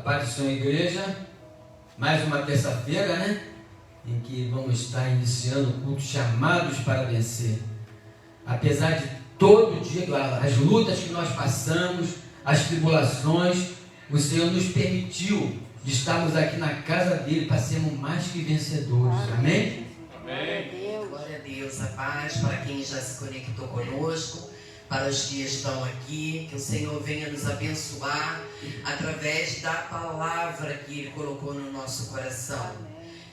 paz do Senhor, igreja. Mais uma terça-feira, né? Em que vamos estar iniciando o culto Chamados para Vencer. Apesar de todo dia, as lutas que nós passamos, as tribulações, o Senhor nos permitiu de estarmos aqui na casa dele para sermos mais que vencedores. Amém? Amém. Glória a Deus, a paz para quem já se conectou conosco, para os que estão aqui, que o Senhor venha nos abençoar através da palavra que Ele colocou no nosso coração.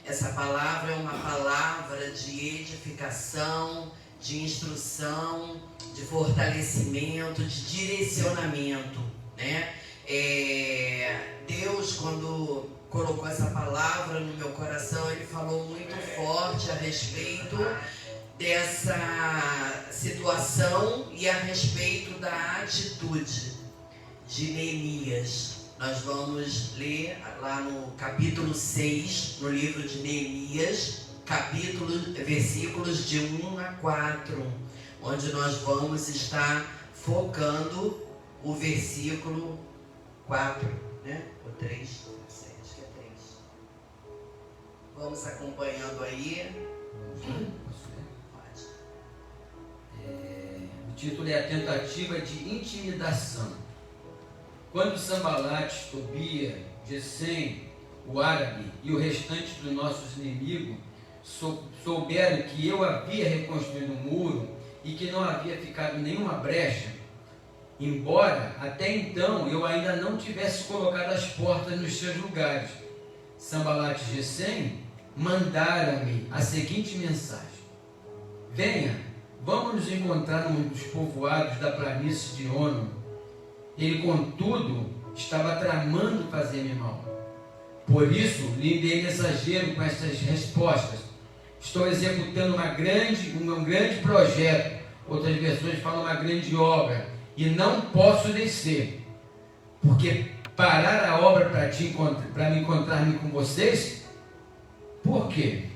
Essa palavra é uma palavra de edificação, de instrução, de fortalecimento, de direcionamento, né? Deus, quando colocou essa palavra no meu coração, Ele falou muito forte a respeito dessa situação e a respeito da atitude de Neemias. Nós vamos ler lá no capítulo 6, no livro de Neemias, versículos de 1 a 4, onde nós vamos estar focando o versículo 4, né? Ou 3, não sei, acho que é 3. Vamos acompanhando aí. O título é a tentativa de intimidação. Quando Sambalate, Tobia, Gesem, o árabe e o restante dos nossos inimigos souberam que eu havia reconstruído um muro e que não havia ficado nenhuma brecha, embora até então eu ainda não tivesse colocado as portas nos seus lugares, Sambalate e Gesem mandaram-me a seguinte mensagem: venha, vamos nos encontrar num dos povoados da planície de Ono. Ele, contudo, estava tramando fazer-me mal. Por isso, lhe enviei mensageiro com estas respostas: estou executando um grande projeto. Outras versões falam uma grande obra, e não posso descer, porque parar a obra para me encontrar-me com vocês? Por quê?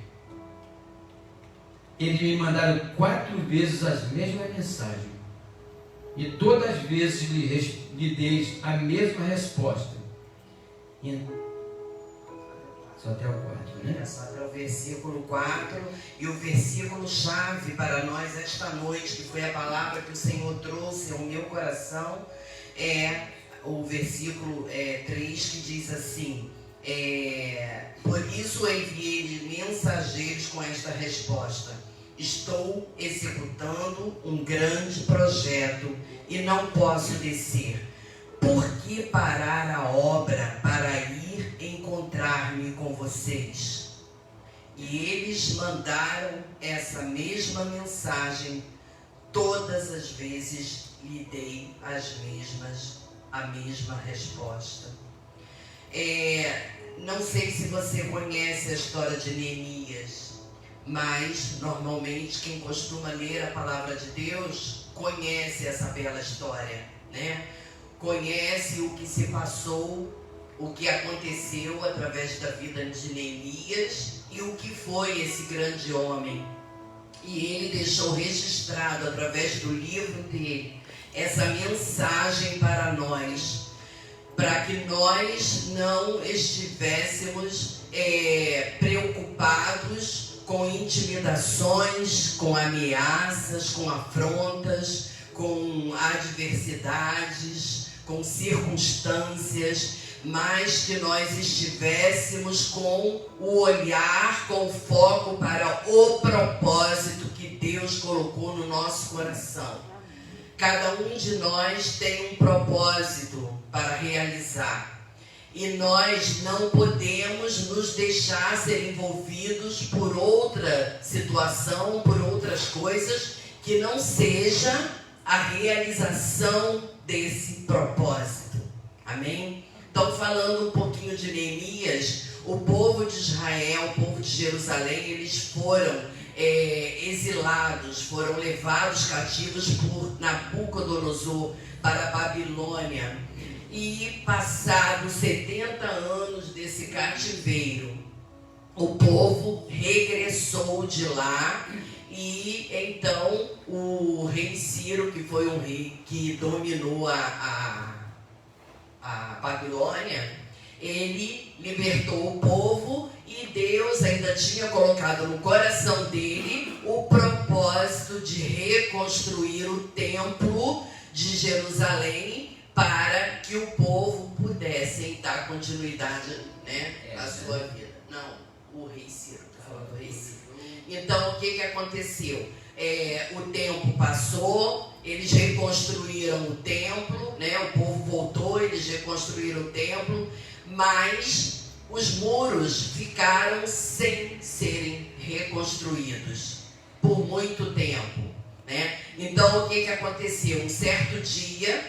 Eles me mandaram 4 vezes as mesmas mensagens, e todas as vezes lhe dei a mesma resposta. Só até o 4, né? Só até o versículo 4, e o versículo chave para nós esta noite, que foi a palavra que o Senhor trouxe ao meu coração, é o versículo 3, que diz assim: por isso eu enviei mensageiros com esta resposta: estou executando um grande projeto e não posso descer. Por que parar a obra para ir encontrar-me com vocês? E eles mandaram essa mesma mensagem. Todas as vezes lhe dei a mesma resposta. Não sei se você conhece a história de Neemias, mas normalmente quem costuma ler a palavra de Deus conhece essa bela história, né? Conhece o que se passou, o que aconteceu através da vida de Neemias e o que foi esse grande homem. E ele deixou registrado através do livro dele essa mensagem para nós, para que nós não estivéssemos preocupados com intimidações, com ameaças, com afrontas, com adversidades, com circunstâncias, mas que nós estivéssemos com o olhar, com o foco para o propósito que Deus colocou no nosso coração. Cada um de nós tem um propósito para realizar. E nós não podemos nos deixar ser envolvidos por outra situação, por outras coisas, que não seja a realização desse propósito. Amém? Então, falando um pouquinho de Neemias, o povo de Israel, o povo de Jerusalém, eles foram exilados, foram levados cativos por Nabucodonosor para a Babilônia. E passados 70 anos desse cativeiro, o povo regressou de lá. E então o rei Ciro, que foi um rei que dominou a Babilônia, ele libertou o povo e Deus ainda tinha colocado no coração dele o propósito de reconstruir o templo de Jerusalém para que o povo pudesse dar continuidade, né, à sua vida. Não, o rei Ciro, estou falando do rei Ciro. Então, o que aconteceu? O tempo passou, eles reconstruíram o templo, né? O povo voltou, eles reconstruíram o templo, mas os muros ficaram sem serem reconstruídos por muito tempo, né? Então, o que aconteceu? Um certo dia,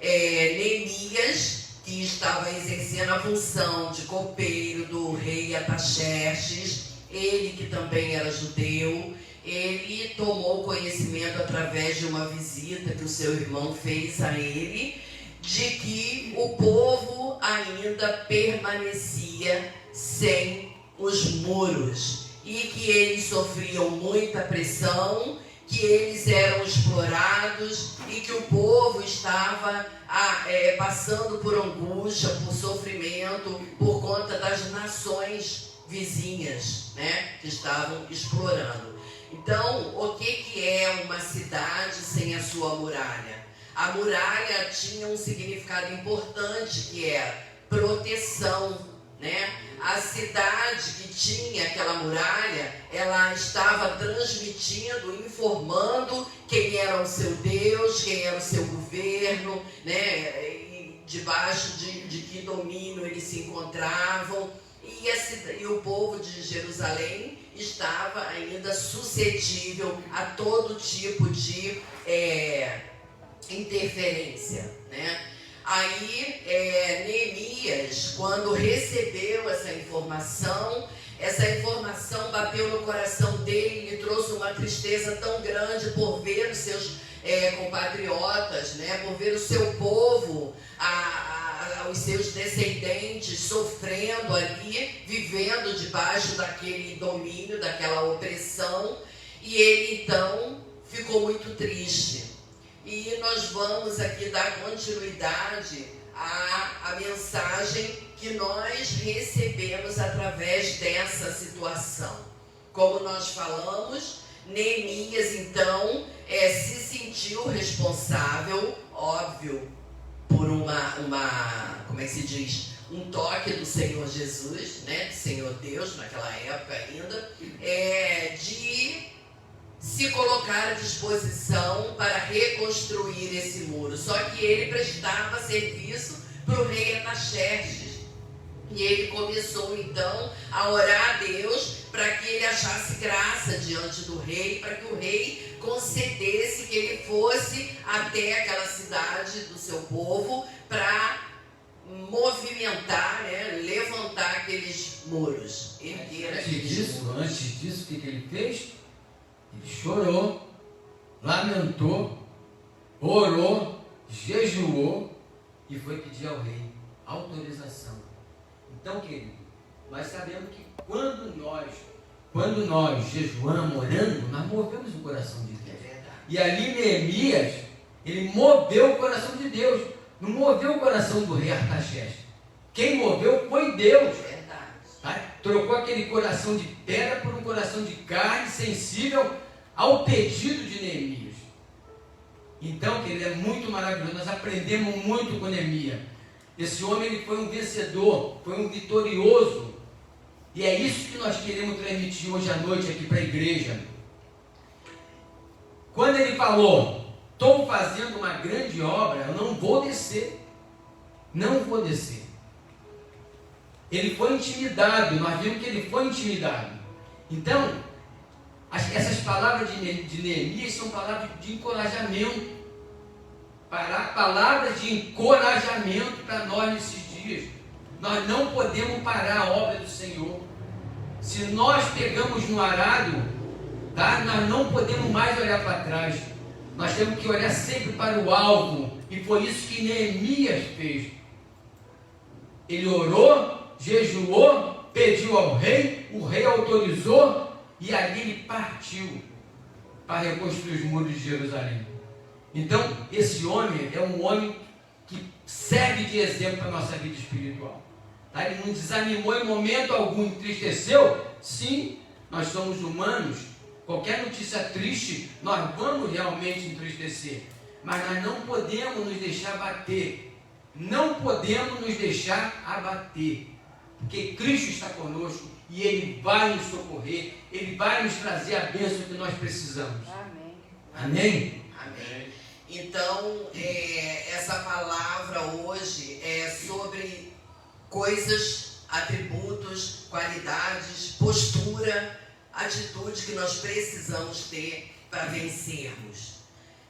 Neemias, que estava exercendo a função de copeiro do rei Artaxerxes, ele que também era judeu, ele tomou conhecimento através de uma visita que o seu irmão fez a ele, de que o povo ainda permanecia sem os muros e que eles sofriam muita pressão, que eles eram explorados e que o povo estava passando por angústia, por sofrimento, por conta das nações vizinhas, né, que estavam explorando. Então, o que é uma cidade sem a sua muralha? A muralha tinha um significado importante, que é proteção, né? A cidade que tinha aquela muralha, ela estava transmitindo, informando quem era o seu Deus, quem era o seu governo, né? E debaixo de que domínio eles se encontravam. E o povo de Jerusalém estava ainda suscetível a todo tipo de interferência, né? Aí, Neemias, quando recebeu essa informação bateu no coração dele, lhe trouxe uma tristeza tão grande por ver os seus compatriotas, né? Por ver o seu povo, os seus descendentes sofrendo ali, vivendo debaixo daquele domínio, daquela opressão, e ele então ficou muito triste. E nós vamos aqui dar continuidade à mensagem que nós recebemos através dessa situação. Como nós falamos, Neemias então se sentiu responsável, óbvio, por como é que se diz? Um toque do Senhor Jesus, né? Do Senhor Deus, naquela época ainda, de se colocar à disposição para reconstruir esse muro. Só que ele prestava serviço para o rei Artaxerxes. E ele começou então a orar a Deus para que ele achasse graça diante do rei, para que o rei concedesse que ele fosse até aquela cidade do seu povo para movimentar, né, levantar aqueles muros. Antes disso, o que ele fez? Ele chorou, lamentou, orou, jejuou e foi pedir ao rei autorização. Então, querido, nós sabemos que quando nós jejuamos, orando, nós movemos o coração de Deus. E ali Neemias, ele moveu o coração de Deus, não moveu o coração do rei Artaxerxes. Quem moveu foi Deus. Tá? Trocou aquele coração de pedra por um coração de carne, sensível ao pedido de Neemias. Então, querido, é muito maravilhoso. Nós aprendemos muito com Neemias. Esse homem, ele foi um vencedor, foi um vitorioso. E é isso que nós queremos transmitir hoje à noite aqui para a igreja. Quando ele falou, estou fazendo uma grande obra, eu não vou descer. Não vou descer. Ele foi intimidado, nós vimos que ele foi intimidado. Então, essas palavras de Neemias são palavras de encorajamento. Palavras de encorajamento para nós nesses dias. Nós não podemos parar a obra do Senhor. Se nós pegamos no arado, tá? Nós não podemos mais olhar para trás. Nós temos que olhar sempre para o alvo. E foi isso que Neemias fez. Ele orou, jejuou, pediu ao rei, o rei autorizou, e ali ele partiu para reconstruir os muros de Jerusalém. Então, esse homem é um homem que serve de exemplo para a nossa vida espiritual. Tá? Ele não desanimou em momento algum, entristeceu? Sim, nós somos humanos. Qualquer notícia triste, nós vamos realmente entristecer. Mas nós não podemos nos deixar abater. Não podemos nos deixar abater. Porque Cristo está conosco e Ele vai nos socorrer. Ele vai nos trazer a bênção que nós precisamos. Amém. Amém? Amém. Então, essa palavra hoje é sobre coisas, atributos, qualidades, postura, atitude que nós precisamos ter para vencermos.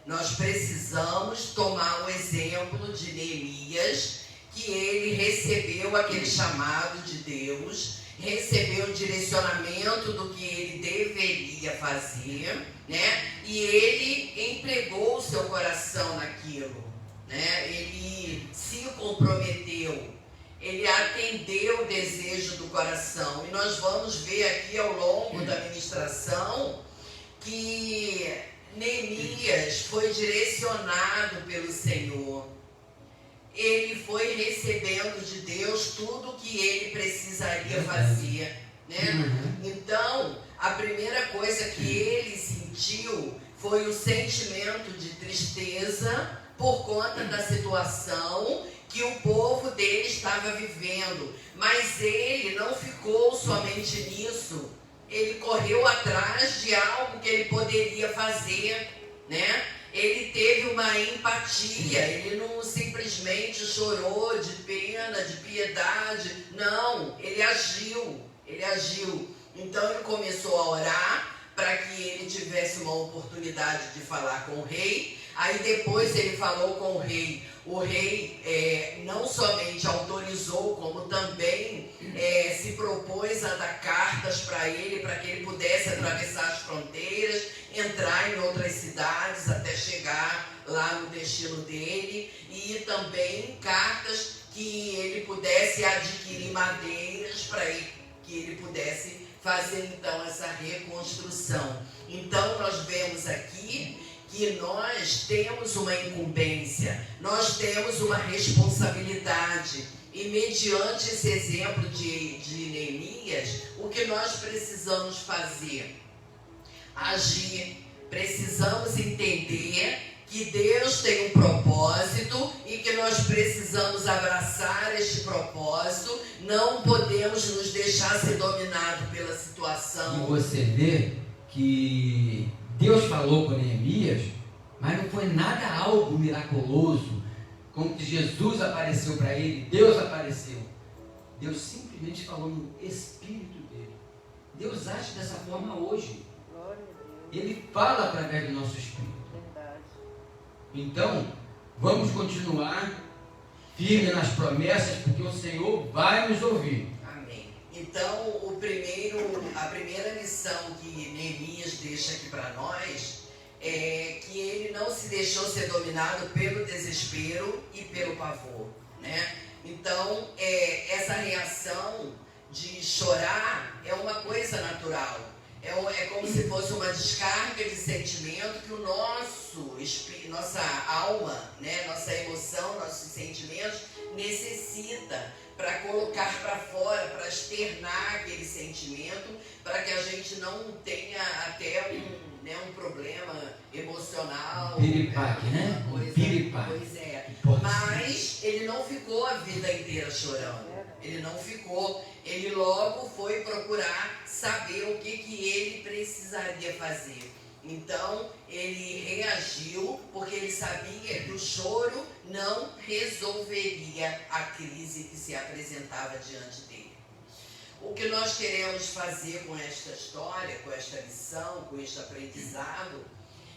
Nós precisamos tomar o exemplo de Neemias, que ele recebeu aquele chamado de Deus, recebeu o direcionamento do que ele deveria fazer, né? E ele empregou o seu coração naquilo, né? Ele se comprometeu, ele atendeu o desejo do coração. E nós vamos ver aqui ao longo da ministração que Neemias foi direcionado pelo Senhor. Ele foi recebendo de Deus tudo o que ele precisaria fazer, né? Então, a primeira coisa que ele sentiu foi o sentimento de tristeza por conta da situação que o povo dele estava vivendo. Mas ele não ficou somente nisso. Ele correu atrás de algo que ele poderia fazer, né? Ele teve uma empatia, ele não simplesmente chorou de pena, de piedade. Não, ele agiu. Então ele começou a orar para que ele tivesse uma oportunidade de falar com o rei. Aí depois ele falou com o rei. O rei não somente autorizou, como também se propôs a dar cartas para ele, para que ele pudesse atravessar as fronteiras, entrar em outras cidades até chegar lá no destino dele, e também cartas que ele pudesse adquirir madeiras para que ele pudesse fazer então essa reconstrução. Então nós vemos aqui que nós temos uma incumbência, nós temos uma responsabilidade. E mediante esse exemplo de Neemias, o que nós precisamos fazer? Agir. Precisamos entender que Deus tem um propósito e que nós precisamos abraçar este propósito. Não podemos nos deixar ser dominados pela situação. E você vê que Deus falou com Neemias, mas não foi nada algo miraculoso, como que Jesus apareceu para ele, Deus apareceu. Deus simplesmente falou no espírito dele. Deus age dessa forma hoje. Glória a Deus. Ele fala através do nosso espírito. Verdade. Então, vamos continuar firme nas promessas, porque o Senhor vai nos ouvir. Amém. Então, a primeira lição que Neemias deixa aqui para nós é que ele não se deixou ser dominado pelo desespero e pelo pavor, né? Então, essa reação de chorar é uma coisa natural. É como se fosse uma descarga de sentimento que nossa alma, né, nossa emoção, nossos sentimentos necessita para colocar para fora, para externar aquele sentimento, para que a gente não tenha até um problema emocional. Piripaque, né? Piripaque. Pois é. Mas ele não ficou a vida inteira chorando. Ele não ficou. Ele logo foi procurar saber o que ele precisaria fazer. Então, ele reagiu porque ele sabia que o choro não resolveria a crise que se apresentava diante dele. O que nós queremos fazer com esta história, com esta lição, com este aprendizado,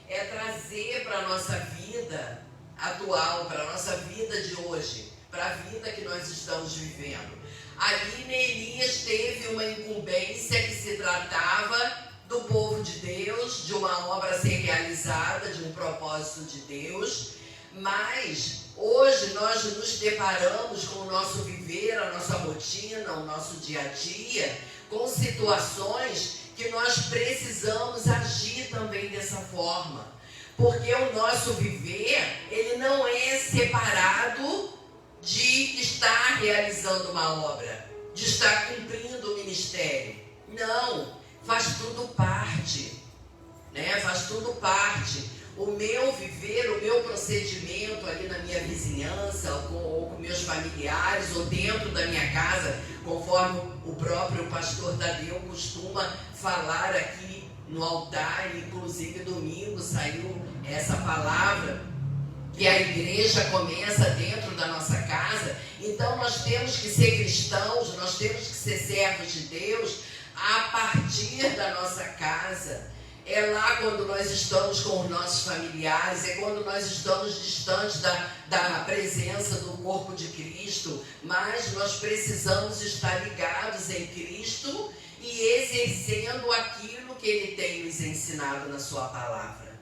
é trazer para a nossa vida atual, para a nossa vida de hoje, para a vida que nós estamos vivendo. Ali Neemias teve uma incumbência que se tratava do povo de Deus, de uma obra a ser realizada, de um propósito de Deus, mas hoje nós nos deparamos com o nosso viver, a nossa rotina, o nosso dia a dia, com situações que nós precisamos agir também dessa forma, porque o nosso viver, ele não é separado de estar realizando uma obra, de estar cumprindo o ministério. Não, faz tudo parte, né? Faz tudo parte. O meu viver, o meu procedimento ali na minha vizinhança, ou com meus familiares, ou dentro da minha casa, conforme o próprio pastor Tadeu costuma falar aqui no altar, inclusive domingo saiu essa palavra, que a igreja começa dentro da nossa casa. Então nós temos que ser cristãos, nós temos que ser servos de Deus a partir da nossa casa. É lá quando nós estamos com os nossos familiares, é quando nós estamos distantes da presença do corpo de Cristo, mas nós precisamos estar ligados em Cristo e exercendo aquilo que Ele tem nos ensinado na sua palavra.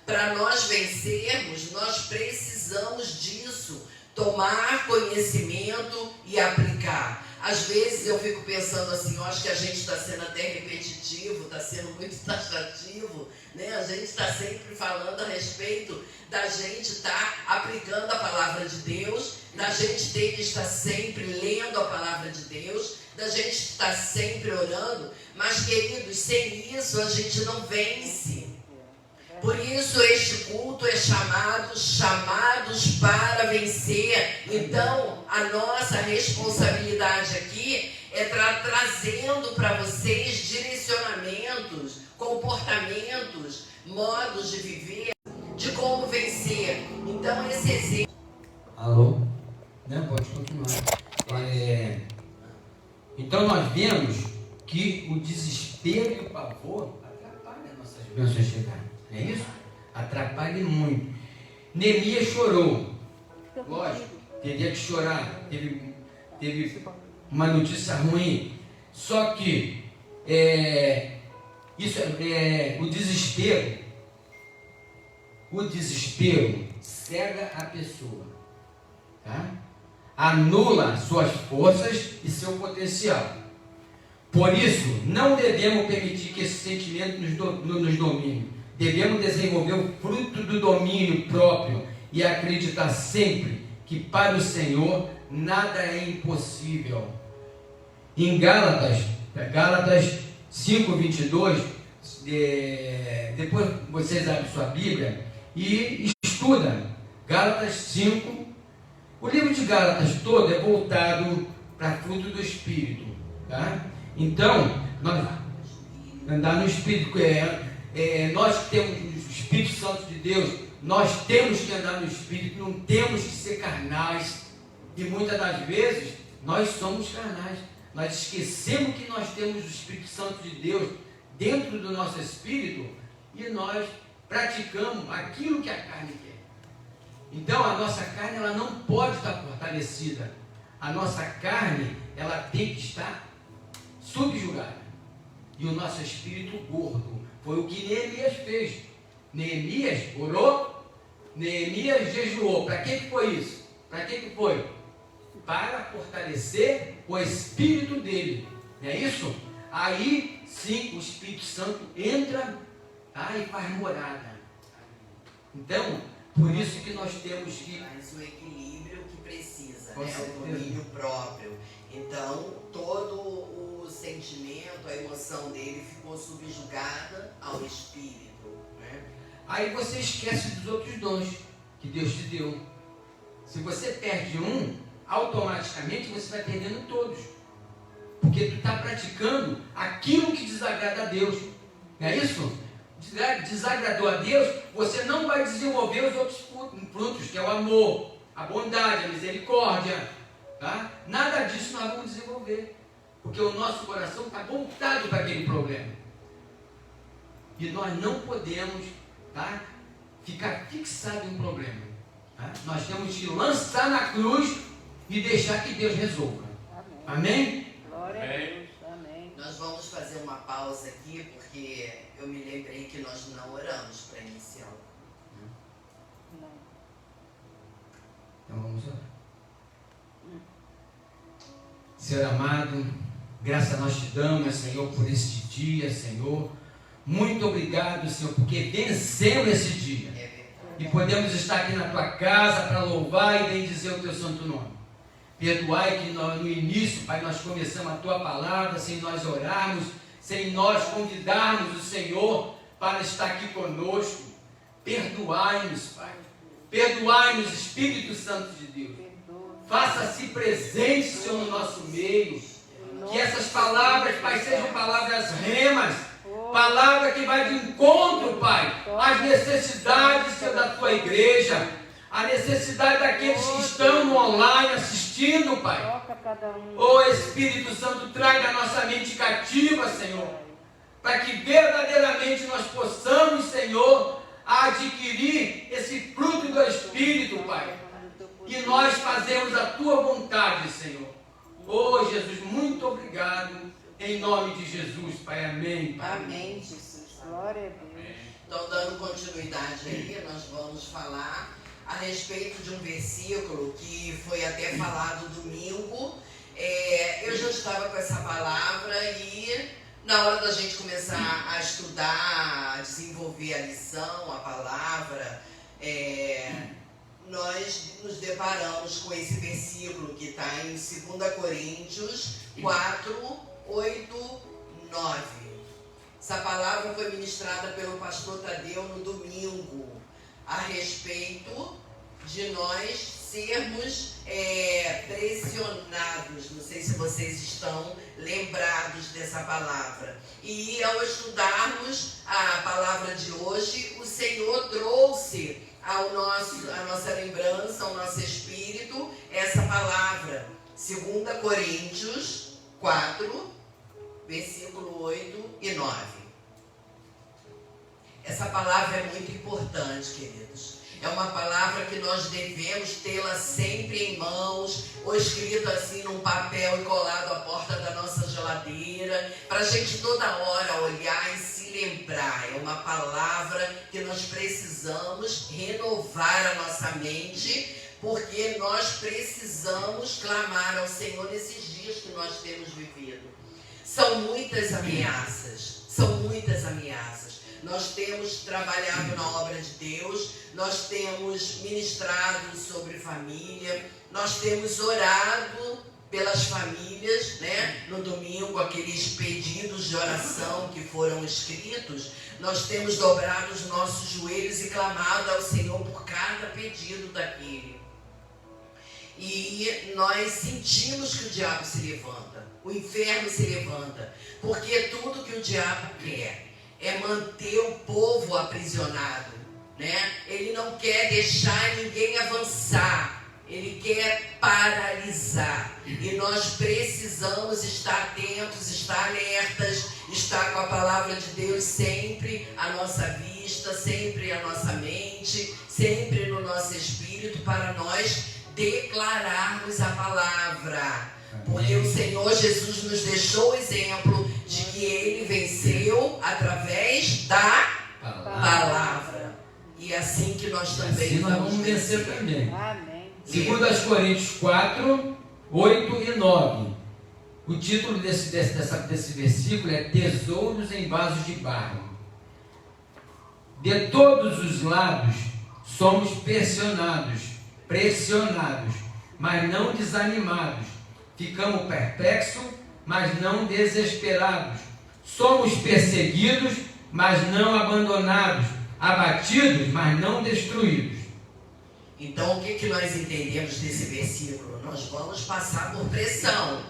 Para nós vencermos, nós precisamos disso, tomar conhecimento e aplicar. Às vezes eu fico pensando assim, eu acho que a gente está sendo até repetitivo, está sendo muito taxativo, né? A gente está sempre falando a respeito da gente estar aplicando a palavra de Deus, da gente ter que estar sempre lendo a palavra de Deus, da gente estar sempre orando, mas queridos, sem isso a gente não vence. Por isso este culto é chamados para vencer. Então a nossa responsabilidade aqui é trazendo para vocês direcionamentos, comportamentos, modos de viver, de como vencer. Então esse exemplo... Alô? Não, pode continuar. Então nós vemos que o desespero e o pavor atrapalham as nossas bênçãos chegar. Não é isso? Atrapalha muito. Neemias chorou. Lógico, teria que chorar. Teve uma notícia ruim. Só que o desespero cega a pessoa, tá? Anula suas forças e seu potencial. Por isso, não devemos permitir que esse sentimento nos domine. Devemos desenvolver o fruto do domínio próprio e acreditar sempre que para o Senhor nada é impossível. Em Gálatas 5:22, depois vocês abrem sua Bíblia e estuda Gálatas 5. O livro de Gálatas todo é voltado para fruto do Espírito, tá? Então, nós andar no Espírito, nós que temos o Espírito Santo de Deus, nós temos que andar no Espírito, não temos que ser carnais. E muitas das vezes nós somos carnais. Nós esquecemos que nós temos o Espírito Santo de Deus dentro do nosso espírito e nós praticamos aquilo que a carne quer. Então a nossa carne ela não pode estar fortalecida. A nossa carne ela tem que estar subjugada. E o nosso espírito gordo. Foi o que Neemias fez. Neemias orou, Neemias jejuou. Para que foi isso? Para que foi? Para fortalecer o espírito dele. Não é isso? Aí sim o Espírito Santo entra e faz morada. Então, por isso que nós temos que... Mas o equilíbrio que precisa, né? O domínio próprio. Então, todo o sentimento, a emoção dele ficou subjugada ao espírito, né? Aí você esquece dos outros dons que Deus te deu. Se você perde um, automaticamente você vai perdendo todos. Porque tu está praticando aquilo que desagrada a Deus. Não é isso? Desagradou a Deus, você não vai desenvolver os outros frutos, que é o amor, a bondade, a misericórdia. Tá? Nada disso nós vamos desenvolver. Porque o nosso coração está voltado para aquele problema. E nós não podemos ficar fixado em um problema. Tá? Nós temos que lançar na cruz e deixar que Deus resolva. Amém? Glória a Deus. Amém. Nós vamos fazer uma pausa aqui, porque eu me lembrei que nós não oramos para iniciar. Não. Então vamos orar. Senhor amado, graças nós te damos, Senhor, por este dia, Senhor. Muito obrigado, Senhor, porque vencemos esse dia. E podemos estar aqui na tua casa para louvar e bendizer o teu santo nome. Perdoai que no início, Pai, nós começamos a Tua palavra sem nós orarmos, sem nós convidarmos o Senhor para estar aqui conosco. Perdoai-nos, Pai. Perdoai-nos, Espírito Santo de Deus. Faça-se presente, Senhor, no nosso meio. Que essas palavras, Pai, sejam palavras remas. Palavra que vai de encontro, Pai, às necessidades, Senhor, da Tua igreja. A necessidade daqueles que estão no online assistindo, Pai. Ô Espírito Santo, traga a nossa mente cativa, Senhor. Para que verdadeiramente nós possamos, Senhor, adquirir esse fruto do Espírito, Pai. E nós fazemos a Tua vontade, Senhor. Oh, Jesus, muito obrigado. Em nome de Jesus, Pai. Amém, Pai. Amém, Jesus. Glória a Deus. Então, dando continuidade aí, nós vamos falar a respeito de um versículo que foi até falado domingo. Eu já estava com essa palavra e na hora da gente começar a estudar, a desenvolver a lição, a palavra, nós nos deparamos com esse versículo que está em 2 Coríntios 4, 8, 9. Essa palavra foi ministrada pelo pastor Tadeu no domingo, a respeito de nós sermos pressionados. Não sei se vocês estão lembrados dessa palavra. E ao estudarmos a palavra de hoje, o Senhor trouxe à nossa lembrança, ao nosso espírito, essa palavra. 2 Coríntios 4, versículo 8 e 9. Essa palavra é muito importante, queridos. É uma palavra que nós devemos tê-la sempre em mãos, ou escrita assim num papel e colado à porta da nossa geladeira, para a gente toda hora olhar e se lembrar. É uma palavra que nós precisamos renovar a nossa mente, porque nós precisamos clamar ao Senhor nesses dias que nós temos vivido. São muitas ameaças, Nós temos trabalhado na obra de Deus, nós temos ministrado sobre família, nós temos orado pelas famílias, né? No domingo, aqueles pedidos de oração que foram escritos, nós temos dobrado os nossos joelhos e clamado ao Senhor por cada pedido daquele. E nós sentimos que o diabo se levanta, o inferno se levanta, porque tudo que o diabo quer é manter o povo aprisionado, né? Ele não quer deixar ninguém avançar, ele quer paralisar. E nós precisamos estar atentos, estar alertas, estar com a palavra de Deus sempre à nossa vista, sempre à nossa mente, sempre no nosso espírito, para nós declararmos a palavra. Porque o Senhor Jesus nos deixou o exemplo de que Ele venceu através da palavra. E assim que nós também assim nós vamos vencer também. Amém. 2 Coríntios 4, 8 e 9. O título desse versículo é Tesouros em vasos de barro. De todos os lados somos pressionados, mas não desanimados. Ficamos perplexos, mas não desesperados. Somos perseguidos, mas não abandonados. Abatidos, mas não destruídos. Então, o que nós entendemos desse versículo? Nós vamos passar por pressão.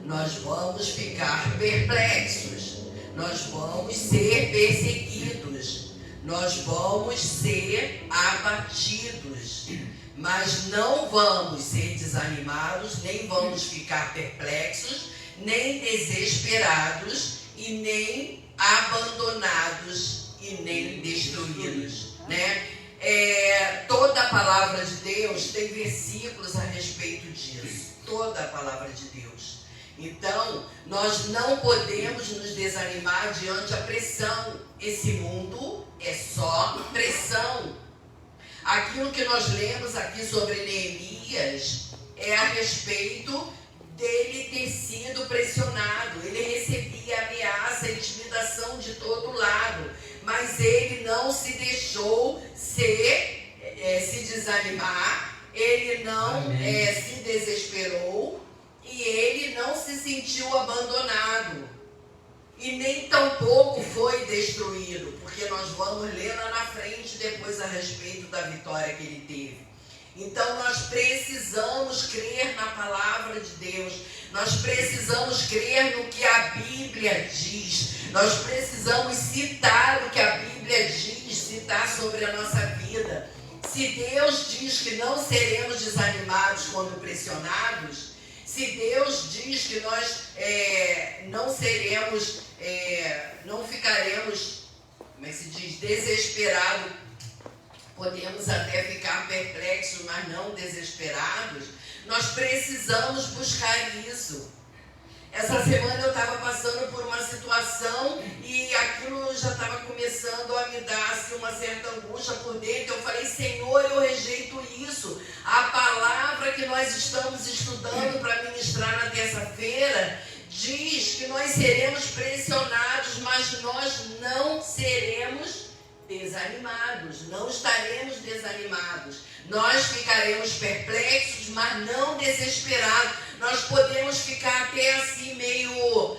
Nós vamos ficar perplexos. Nós vamos ser perseguidos. Nós vamos ser abatidos. Mas não vamos ser desanimados, nem vamos ficar perplexos, nem desesperados, e nem abandonados, e nem destruídos, né? Toda a palavra de Deus tem versículos a respeito disso. Toda a palavra de Deus. Então, nós não podemos nos desanimar diante da pressão. Esse mundo é só pressão. Aquilo que nós lemos aqui sobre Neemias é a respeito dele ter sido pressionado. Ele recebia ameaça e intimidação de todo lado, mas ele não se deixou se desanimar, ele não Amém. se desesperou e ele não se sentiu abandonado. E nem tampouco foi destruído, porque nós vamos ler lá na frente depois a respeito da vitória que ele teve. Então nós precisamos crer na palavra de Deus, nós precisamos crer no que a Bíblia diz, nós precisamos citar o que a Bíblia diz, citar sobre a nossa vida. Se Deus diz que não seremos desanimados quando pressionados, se Deus diz que nós não seremos, não ficaremos, como é que se diz, desesperados, podemos até ficar perplexos, mas não desesperados, nós precisamos buscar isso. Essa semana eu estava passando por uma situação e aquilo já estava começando a me dar assim, uma certa angústia por dentro. Eu falei, Senhor, eu rejeito isso. A palavra que nós estamos estudando para ministrar na terça-feira diz que nós seremos pressionados, mas nós não seremos desanimados, não estaremos desanimados. Nós ficaremos perplexos, mas não desesperados. Nós podemos ficar até assim meio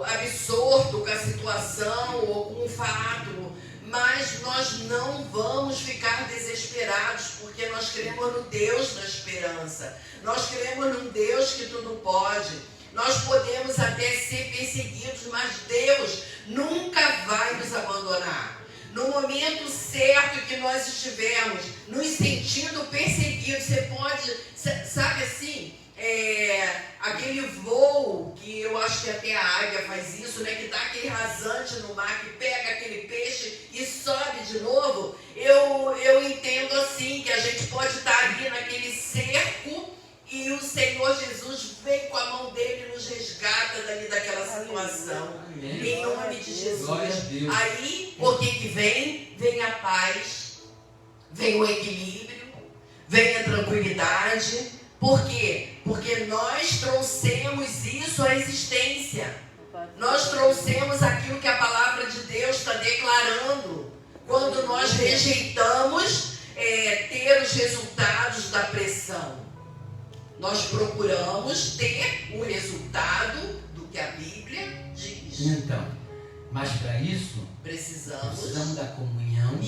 absorto com a situação ou com o fato, mas nós não vamos ficar desesperados, porque nós cremos no Deus da esperança. Nós cremos num Deus que tudo pode. Nós podemos até ser perseguidos, mas Deus nunca vai nos abandonar. No momento certo que nós estivermos nos sentindo perseguidos, você pode, sabe assim, aquele voo que eu acho que até a águia faz isso, né, que dá aquele rasante no mar, que pega aquele peixe e sobe de novo. Eu entendo assim, que a gente pode estar ali naquele cerco e o Senhor Jesus vem com a mão dele e nos resgata dali daquela situação. Amém. Em nome de Jesus. Glória a Deus. Aí, o que vem? Vem a paz, vem o equilíbrio, vem a tranquilidade. Por quê? Porque nós trouxemos isso à existência. Nós trouxemos aquilo que a palavra de Deus está declarando. Quando nós rejeitamos ter os resultados da pressão, nós procuramos ter o resultado do que a Bíblia diz. Então, mas para isso, precisamos da comunhão,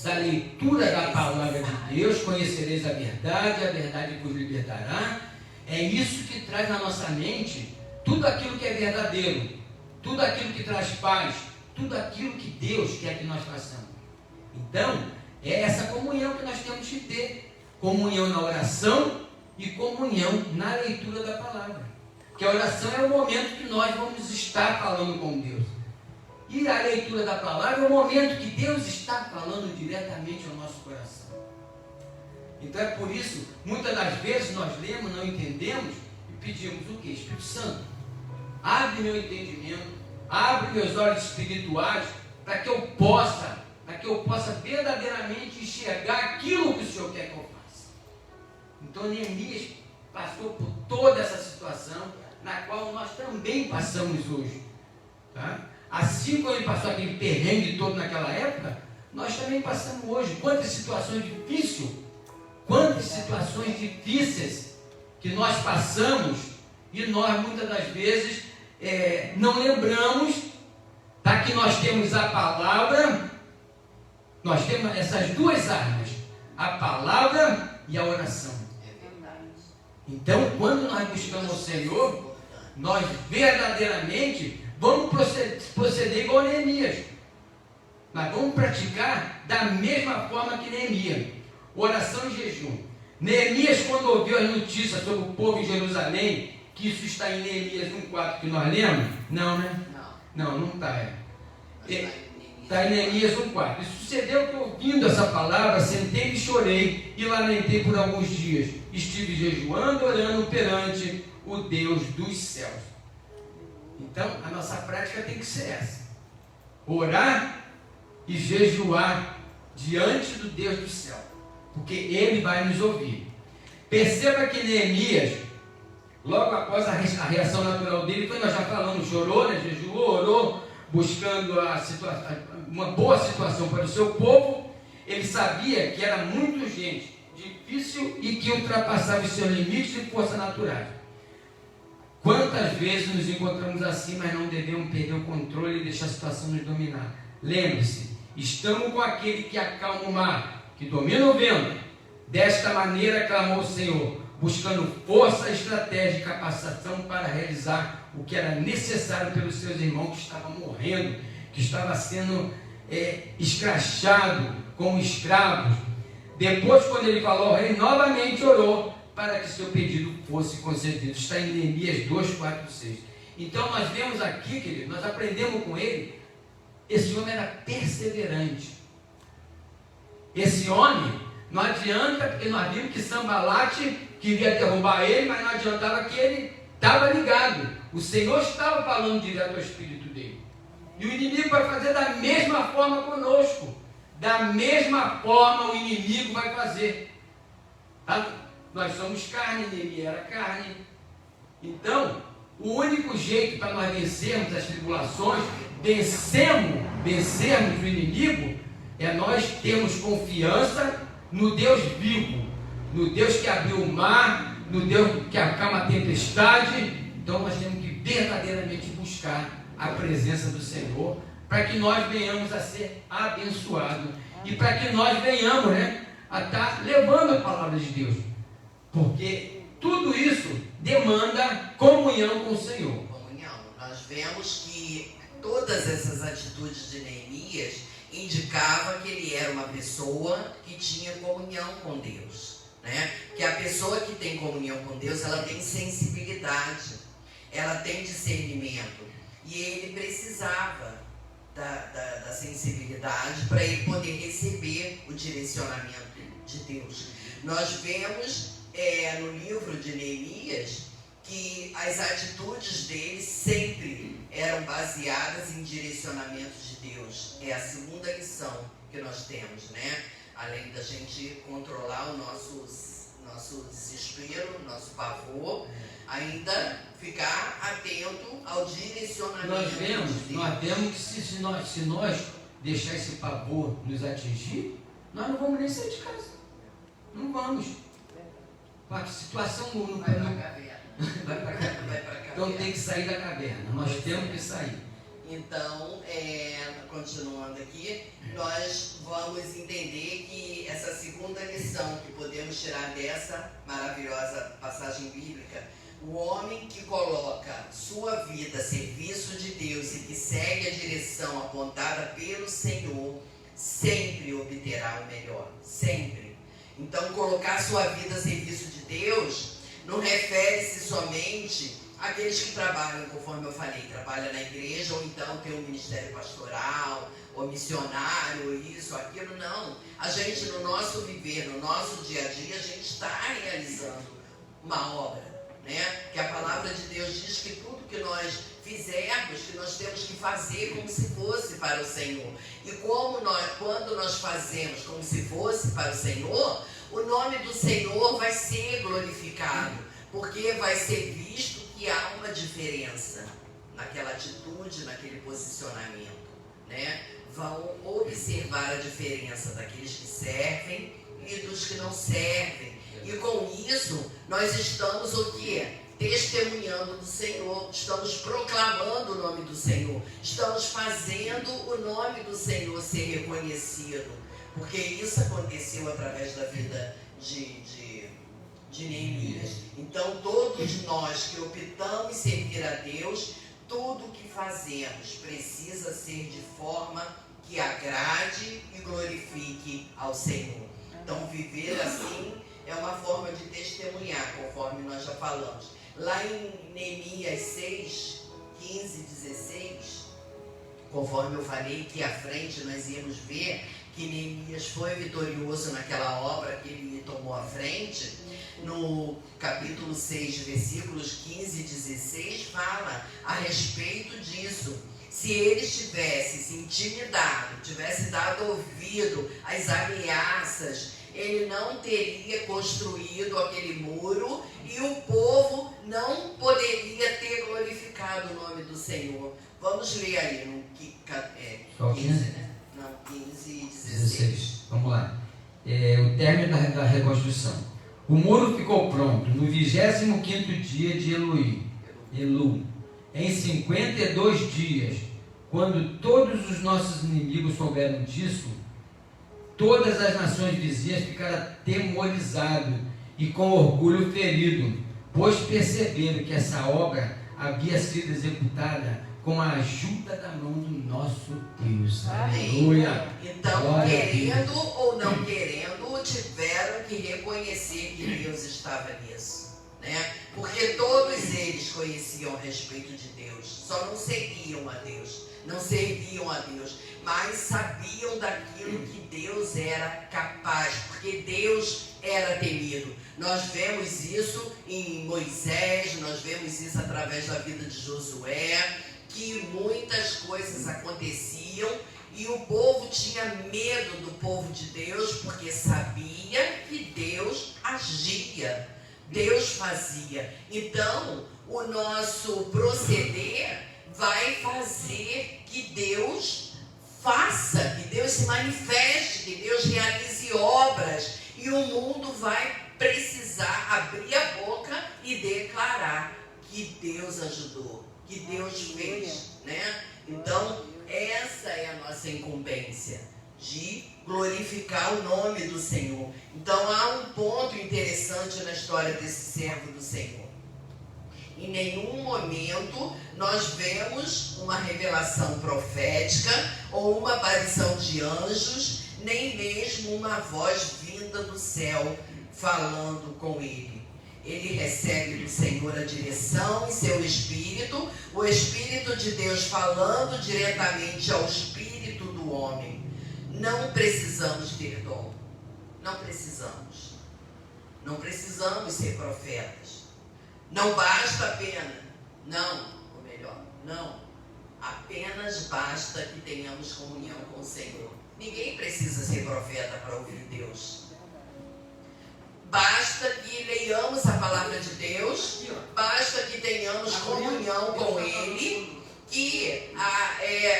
da leitura da palavra de Deus. Conhecereis a verdade vos libertará. É isso que traz na nossa mente tudo aquilo que é verdadeiro, tudo aquilo que traz paz, tudo aquilo que Deus quer que nós façamos. Então, é essa comunhão que nós temos que ter. Comunhão na oração e comunhão na leitura da palavra. Porque a oração é o momento que nós vamos estar falando com Deus. E a leitura da palavra é o momento que Deus está falando diretamente ao nosso coração. Então é por isso, muitas das vezes nós lemos, não entendemos e pedimos o quê? Espírito Santo, abre meu entendimento, abre meus olhos espirituais para que eu possa verdadeiramente enxergar aquilo que o Senhor quer que eu faça. Então Neemias passou por toda essa situação na qual nós também passamos hoje. Tá? Assim como ele passou aquele perrengue todo naquela época, nós também passamos hoje. Quantas situações difíceis que nós passamos e nós muitas das vezes não lembramos, tá? Que nós temos a palavra, nós temos essas duas armas, a palavra e a oração. Então, quando nós buscamos o Senhor, nós verdadeiramente vamos proceder igual a Neemias. Nós vamos praticar da mesma forma que Neemias. Oração e jejum. Neemias, quando ouviu as notícias sobre o povo em Jerusalém, que isso está em Neemias 1,4 que nós lemos? Não, né? Não está. Está em Neemias 1,4. E sucedeu que, ouvindo essa palavra, sentei e chorei e lamentei por alguns dias. Estive jejuando, orando perante o Deus dos céus. Então, a nossa prática tem que ser essa. Orar e jejuar diante do Deus do céu. Porque Ele vai nos ouvir. Perceba que Neemias, logo após a reação natural dele, foi, nós já falamos, chorou, né? Jejuou, orou, buscando uma boa situação para o seu povo. Ele sabia que era muita gente, difícil difícil e que ultrapassava os seus limites e força naturais. Quantas vezes nos encontramos assim, mas não devemos perder o controle e deixar a situação nos dominar. Lembre-se, estamos com aquele que acalma o mar, que domina o vento. Desta maneira clamou o Senhor, buscando força, estratégia e capacitação para realizar o que era necessário pelos seus irmãos que estavam morrendo, que estavam sendo escrachado como escravos. Depois, quando ele falou ao rei, novamente orou para que seu pedido fosse concedido. Está em Neemias 2, 4, 6. Então nós vemos aqui, querido, nós aprendemos com ele, esse homem era perseverante. Esse homem, não adianta, porque nós vimos que Sambalate queria derrubar ele, mas não adiantava que ele estava ligado. O Senhor estava falando direto ao espírito dele. E o inimigo vai fazer da mesma forma conosco. Da mesma forma o inimigo vai fazer. Tá? Nós somos carne, ele era carne. Então, o único jeito para nós vencermos as tribulações, vencermos o inimigo, é nós termos confiança no Deus vivo, no Deus que abriu o mar, no Deus que acalma a tempestade. Então nós temos que verdadeiramente buscar a presença do Senhor, para que nós venhamos a ser abençoados e para que nós venhamos a estar levando a palavra de Deus, porque tudo isso demanda comunhão com o Senhor. Comunhão. Nós vemos que todas essas atitudes de Neemias indicavam que ele era uma pessoa que tinha comunhão com Deus, né? Que a pessoa que tem comunhão com Deus, ela tem sensibilidade, ela tem discernimento, e ele precisava da sensibilidade para ele poder receber o direcionamento de Deus. Nós vemos no livro de Neemias que as atitudes dele sempre eram baseadas em direcionamentos de Deus. É a segunda lição que nós temos, né? Além da gente controlar o nosso desespero, o nosso pavor, ainda ficar atento ao direcionamento de Deus. Nós vemos que se nós deixar esse pavor nos atingir, nós não vamos nem sair de casa. Não vamos. A situação não vai para a caverna. Vai para a caverna. Então tem que sair da caverna. Nós temos que sair. Então, continuando aqui, nós vamos entender que essa segunda lição que podemos tirar dessa maravilhosa passagem bíblica, o homem que coloca sua vida a serviço de Deus e que segue a direção apontada pelo Senhor, sempre obterá o melhor, sempre. Então, colocar sua vida a serviço de Deus não refere-se somente àqueles que trabalham, conforme eu falei, trabalham na igreja, ou então tem um ministério pastoral, ou missionário, ou isso, aquilo, não. A gente, no nosso viver, no nosso dia a dia, a gente está realizando uma obra, né? Que a palavra de Deus diz que tudo que nós fizermos, que nós temos que fazer como se fosse para o Senhor. E quando nós fazemos como se fosse para o Senhor, o nome do Senhor vai ser glorificado, porque vai ser visto que há uma diferença naquela atitude, naquele posicionamento, né? Vão observar a diferença daqueles que servem e dos que não servem. E com isso, nós estamos o quê? Testemunhando do Senhor, estamos proclamando o nome do Senhor, estamos fazendo o nome do Senhor ser reconhecido, porque isso aconteceu através da vida de Neemias. Então, todos nós que optamos servir a Deus, tudo o que fazemos precisa ser de forma que agrade e glorifique ao Senhor. Então, viver assim é uma forma de testemunhar, conforme nós já falamos. Lá em Neemias 6, 15 e 16, conforme eu falei que à frente nós íamos ver que Neemias foi vitorioso naquela obra que ele tomou à frente. No capítulo 6, versículos 15 e 16, fala a respeito disso. Se ele tivesse se intimidado, tivesse dado ouvido às ameaças, ele não teria construído aquele muro e o povo não poderia ter glorificado o nome do Senhor. Vamos ler aí no 15, né? Não, 15 e 16. Vamos lá. O término da reconstrução. O muro ficou pronto no 25º dia de Elul, em 52 dias. Quando todos os nossos inimigos souberam disso, todas as nações vizinhas ficaram atemorizadas e com orgulho ferido, pois perceberam que essa obra havia sido executada com a ajuda da mão do nosso Deus. Aleluia! Então, Glória a querendo Deus. ou não querendo, tiveram que reconhecer que Deus estava nisso, né? Porque todos eles conheciam a respeito de Deus, só não seguiam a Deus, não serviam a Deus, mas sabiam daquilo que Deus era capaz, porque Deus era temido. Nós vemos isso em Moisés, nós vemos isso através da vida de Josué, que muitas coisas aconteciam e o povo tinha medo do povo de Deus, porque sabia que Deus agia, Deus fazia. Então, o nosso proceder vai fazer que Deus faça, que Deus se manifeste, que Deus realize obras, e o mundo vai precisar abrir a boca e declarar que Deus ajudou, que Deus fez, né? Então, essa é a nossa incumbência, de glorificar o nome do Senhor. Então, há um ponto interessante na história desse servo do Senhor. Em nenhum momento nós vemos uma revelação profética ou uma aparição de anjos, nem mesmo uma voz vinda do céu falando com ele. Ele recebe do Senhor a direção em seu espírito, o Espírito de Deus falando diretamente ao espírito do homem. Não precisamos ter dom, não precisamos. Não precisamos ser profetas. Não basta apenas, apenas basta que tenhamos comunhão com o Senhor. Ninguém precisa ser profeta para ouvir Deus. Basta que leiamos a palavra de Deus, basta que tenhamos comunhão com Ele, que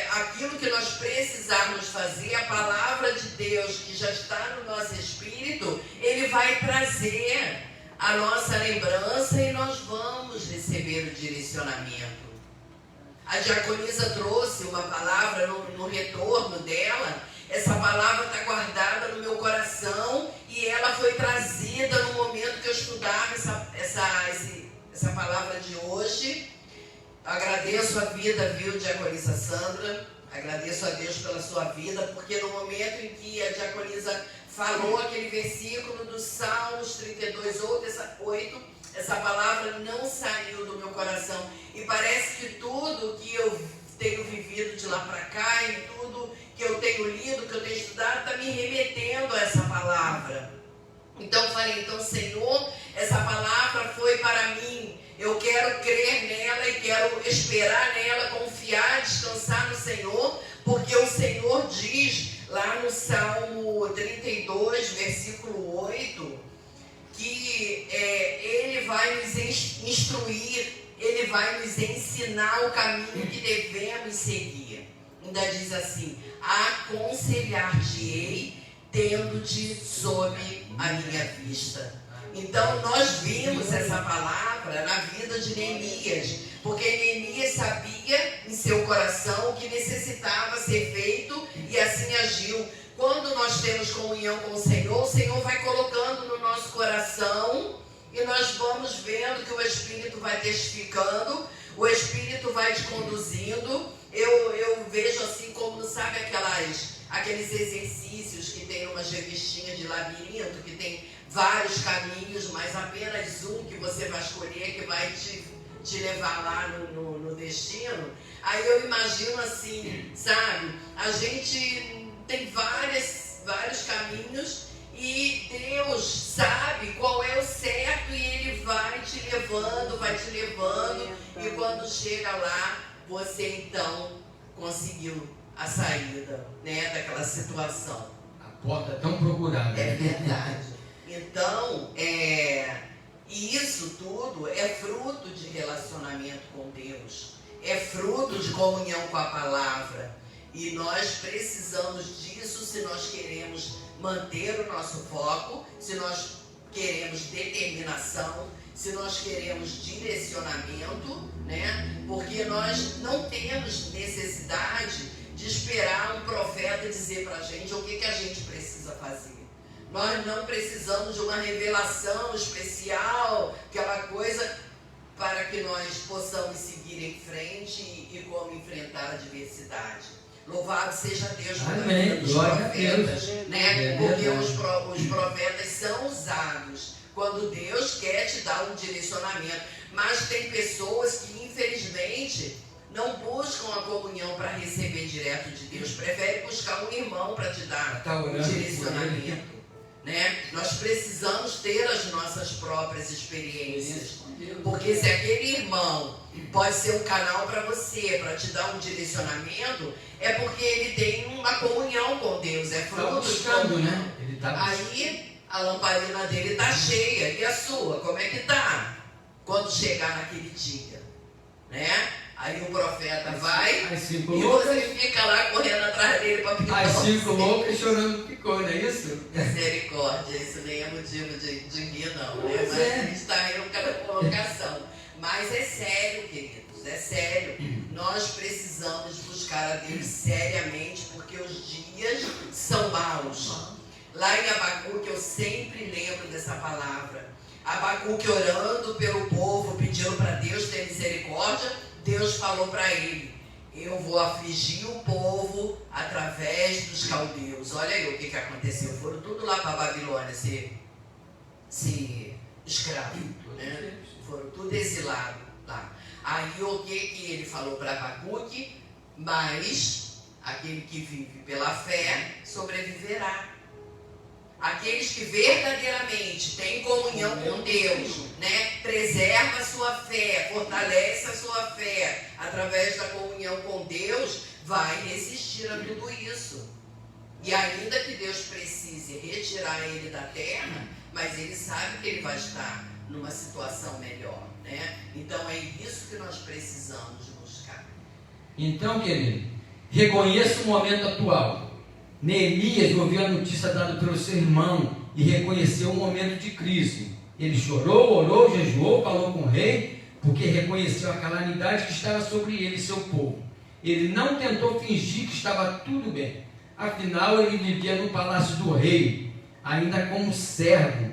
aquilo que nós precisarmos fazer, a palavra de Deus que já está no nosso espírito, Ele vai trazer a nossa lembrança e nós vamos receber o direcionamento. A diaconisa trouxe uma palavra no retorno dela. Essa palavra está guardada no meu coração e ela foi trazida no momento que eu estudava essa palavra de hoje. Agradeço a vida, viu, diaconisa Sandra? Agradeço a Deus pela sua vida, porque no momento em que a diaconisa falou aquele versículo do Salmos 32, 8, essa palavra não saiu do meu coração. E parece que tudo que eu tenho vivido de lá para cá, e tudo que eu tenho lido, que eu tenho estudado, está me remetendo a essa palavra. Então eu falei, Senhor, essa palavra foi para mim. Eu quero crer nela e quero esperar nela, confiar, descansar no Senhor, porque o Senhor diz lá no Salmo 32, versículo 8, que Ele vai nos instruir, Ele vai nos ensinar o caminho que devemos seguir. Ainda diz assim, aconselhar-te-ei, tendo-te sob a minha vista. Então nós vimos essa palavra na vida de Neemias, porque Neemias sabia em seu coração o que necessitava ser feito e assim agiu. Quando nós temos comunhão com o Senhor vai colocando no nosso coração e nós vamos vendo que o Espírito vai testificando, o Espírito vai te conduzindo. Eu vejo assim como, sabe, aqueles exercícios que tem umas revistinhas de labirinto, que tem vários caminhos, mas apenas um que você vai escolher, que vai te levar lá no destino. Aí eu imagino assim, sabe, a gente tem vários caminhos e Deus sabe qual é o certo e Ele vai te levando, e quando chega lá, você então conseguiu a saída, né, daquela situação. A porta tão procurada. É verdade. Então, e isso tudo é fruto de relacionamento com Deus, é fruto de comunhão com a palavra. E nós precisamos disso se nós queremos manter o nosso foco, se nós queremos determinação, se nós queremos direcionamento, né? Porque nós não temos necessidade de esperar um profeta dizer para a gente o que a gente precisa fazer. Nós não precisamos de uma revelação especial, aquela coisa para que nós possamos seguir em frente e como enfrentar a adversidade. Louvado seja Deus por meio dos profetas, né? Porque os profetas são usados quando Deus quer te dar um direcionamento. Mas tem pessoas que, infelizmente, não buscam a comunhão para receber direto de Deus. Preferem buscar um irmão para te dar um direcionamento. Né? Nós precisamos ter as nossas próprias experiências. Porque se aquele irmão pode ser um canal para você, para te dar um direcionamento, é porque ele tem uma comunhão com Deus, é fruto de comunhão, né? Aí a lamparina dele está cheia, e a sua, como é que está? Quando chegar naquele dia, né? Aí o profeta vai e você fica lá correndo atrás dele para pedir. As 5 loucas chorando picou, não é isso? Misericórdia, isso nem é motivo de rir não, né? Mas a gente está rindo por cada colocação. Mas é sério, queridos, é sério. Nós precisamos buscar a Deus seriamente, porque os dias são maus. Lá em Abacuque eu sempre lembro dessa palavra. Abacuque orando pelo povo, pedindo para Deus ter misericórdia. Deus falou para ele: eu vou afligir o povo através dos caldeus. Olha aí o que aconteceu. Foram tudo lá para a Babilônia ser escravo, né? Foram tudo exilados lá. Aí o que ele falou para Abacuque? Mas aquele que vive pela fé sobreviverá. Aqueles que verdadeiramente têm comunhão com Deus, né? Preserva a sua fé, fortalece a sua fé através da comunhão com Deus, vai resistir a tudo isso. E ainda que Deus precise retirar ele da terra, mas ele sabe que ele vai estar numa situação melhor, né? Então é isso que nós precisamos buscar. Então, querido, reconheça o momento atual. Neemias ouviu a notícia dada pelo seu irmão e reconheceu o momento de crise. Ele chorou, orou, jejuou, falou com o rei, porque reconheceu a calamidade que estava sobre ele e seu povo. Ele não tentou fingir que estava tudo bem. Afinal, ele vivia no palácio do rei, ainda como servo.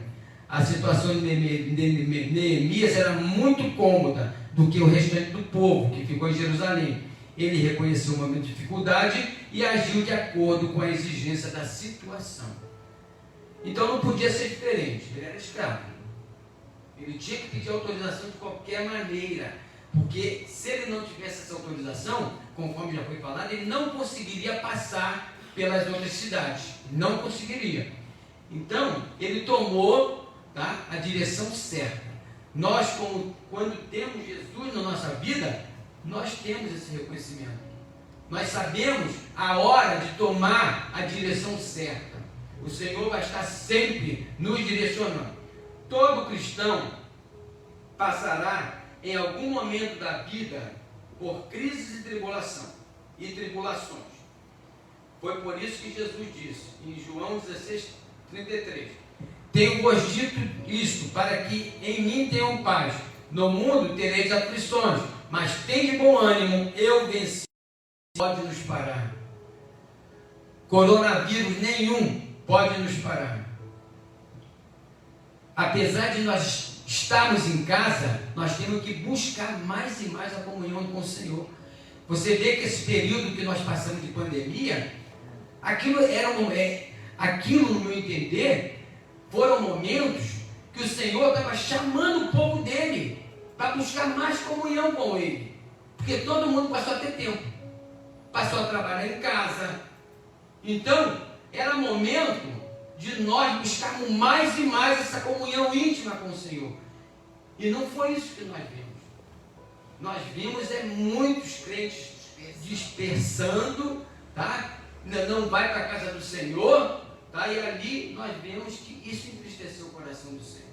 A situação de Neemias era muito cômoda do que o restante do povo que ficou em Jerusalém. Ele reconheceu o momento de dificuldade e agiu de acordo com a exigência da situação. Então não podia ser diferente, ele era escravo. Ele tinha que pedir autorização de qualquer maneira, porque se ele não tivesse essa autorização, conforme já foi falado, ele não conseguiria passar pelas outras cidades, não conseguiria. Então ele tomou, tá, a direção certa. Nós, quando temos Jesus na nossa vida, nós temos esse reconhecimento. Nós sabemos a hora de tomar a direção certa. O Senhor vai estar sempre nos direcionando. Todo cristão passará em algum momento da vida por crises e tribulações. Foi por isso que Jesus disse em João 16:33: tenho-vos dito isto, para que em mim tenham paz. No mundo tereis aflições, mas tem de bom ânimo, eu venci. Pode nos parar. Coronavírus nenhum pode nos parar. Apesar de nós estarmos em casa, nós temos que buscar mais e mais a comunhão com o Senhor. Você vê que esse período que nós passamos de pandemia, aquilo no meu entender, foram momentos que o Senhor estava chamando o povo dele para buscar mais comunhão com ele, porque todo mundo passou a ter tempo, passou a trabalhar em casa. Então era momento de nós buscarmos mais e mais essa comunhão íntima com o Senhor. E não foi isso que nós vimos. Nós vimos muitos crentes dispersando, tá? Não vai para a casa do Senhor, tá? E ali nós vemos que isso entristeceu o coração do Senhor.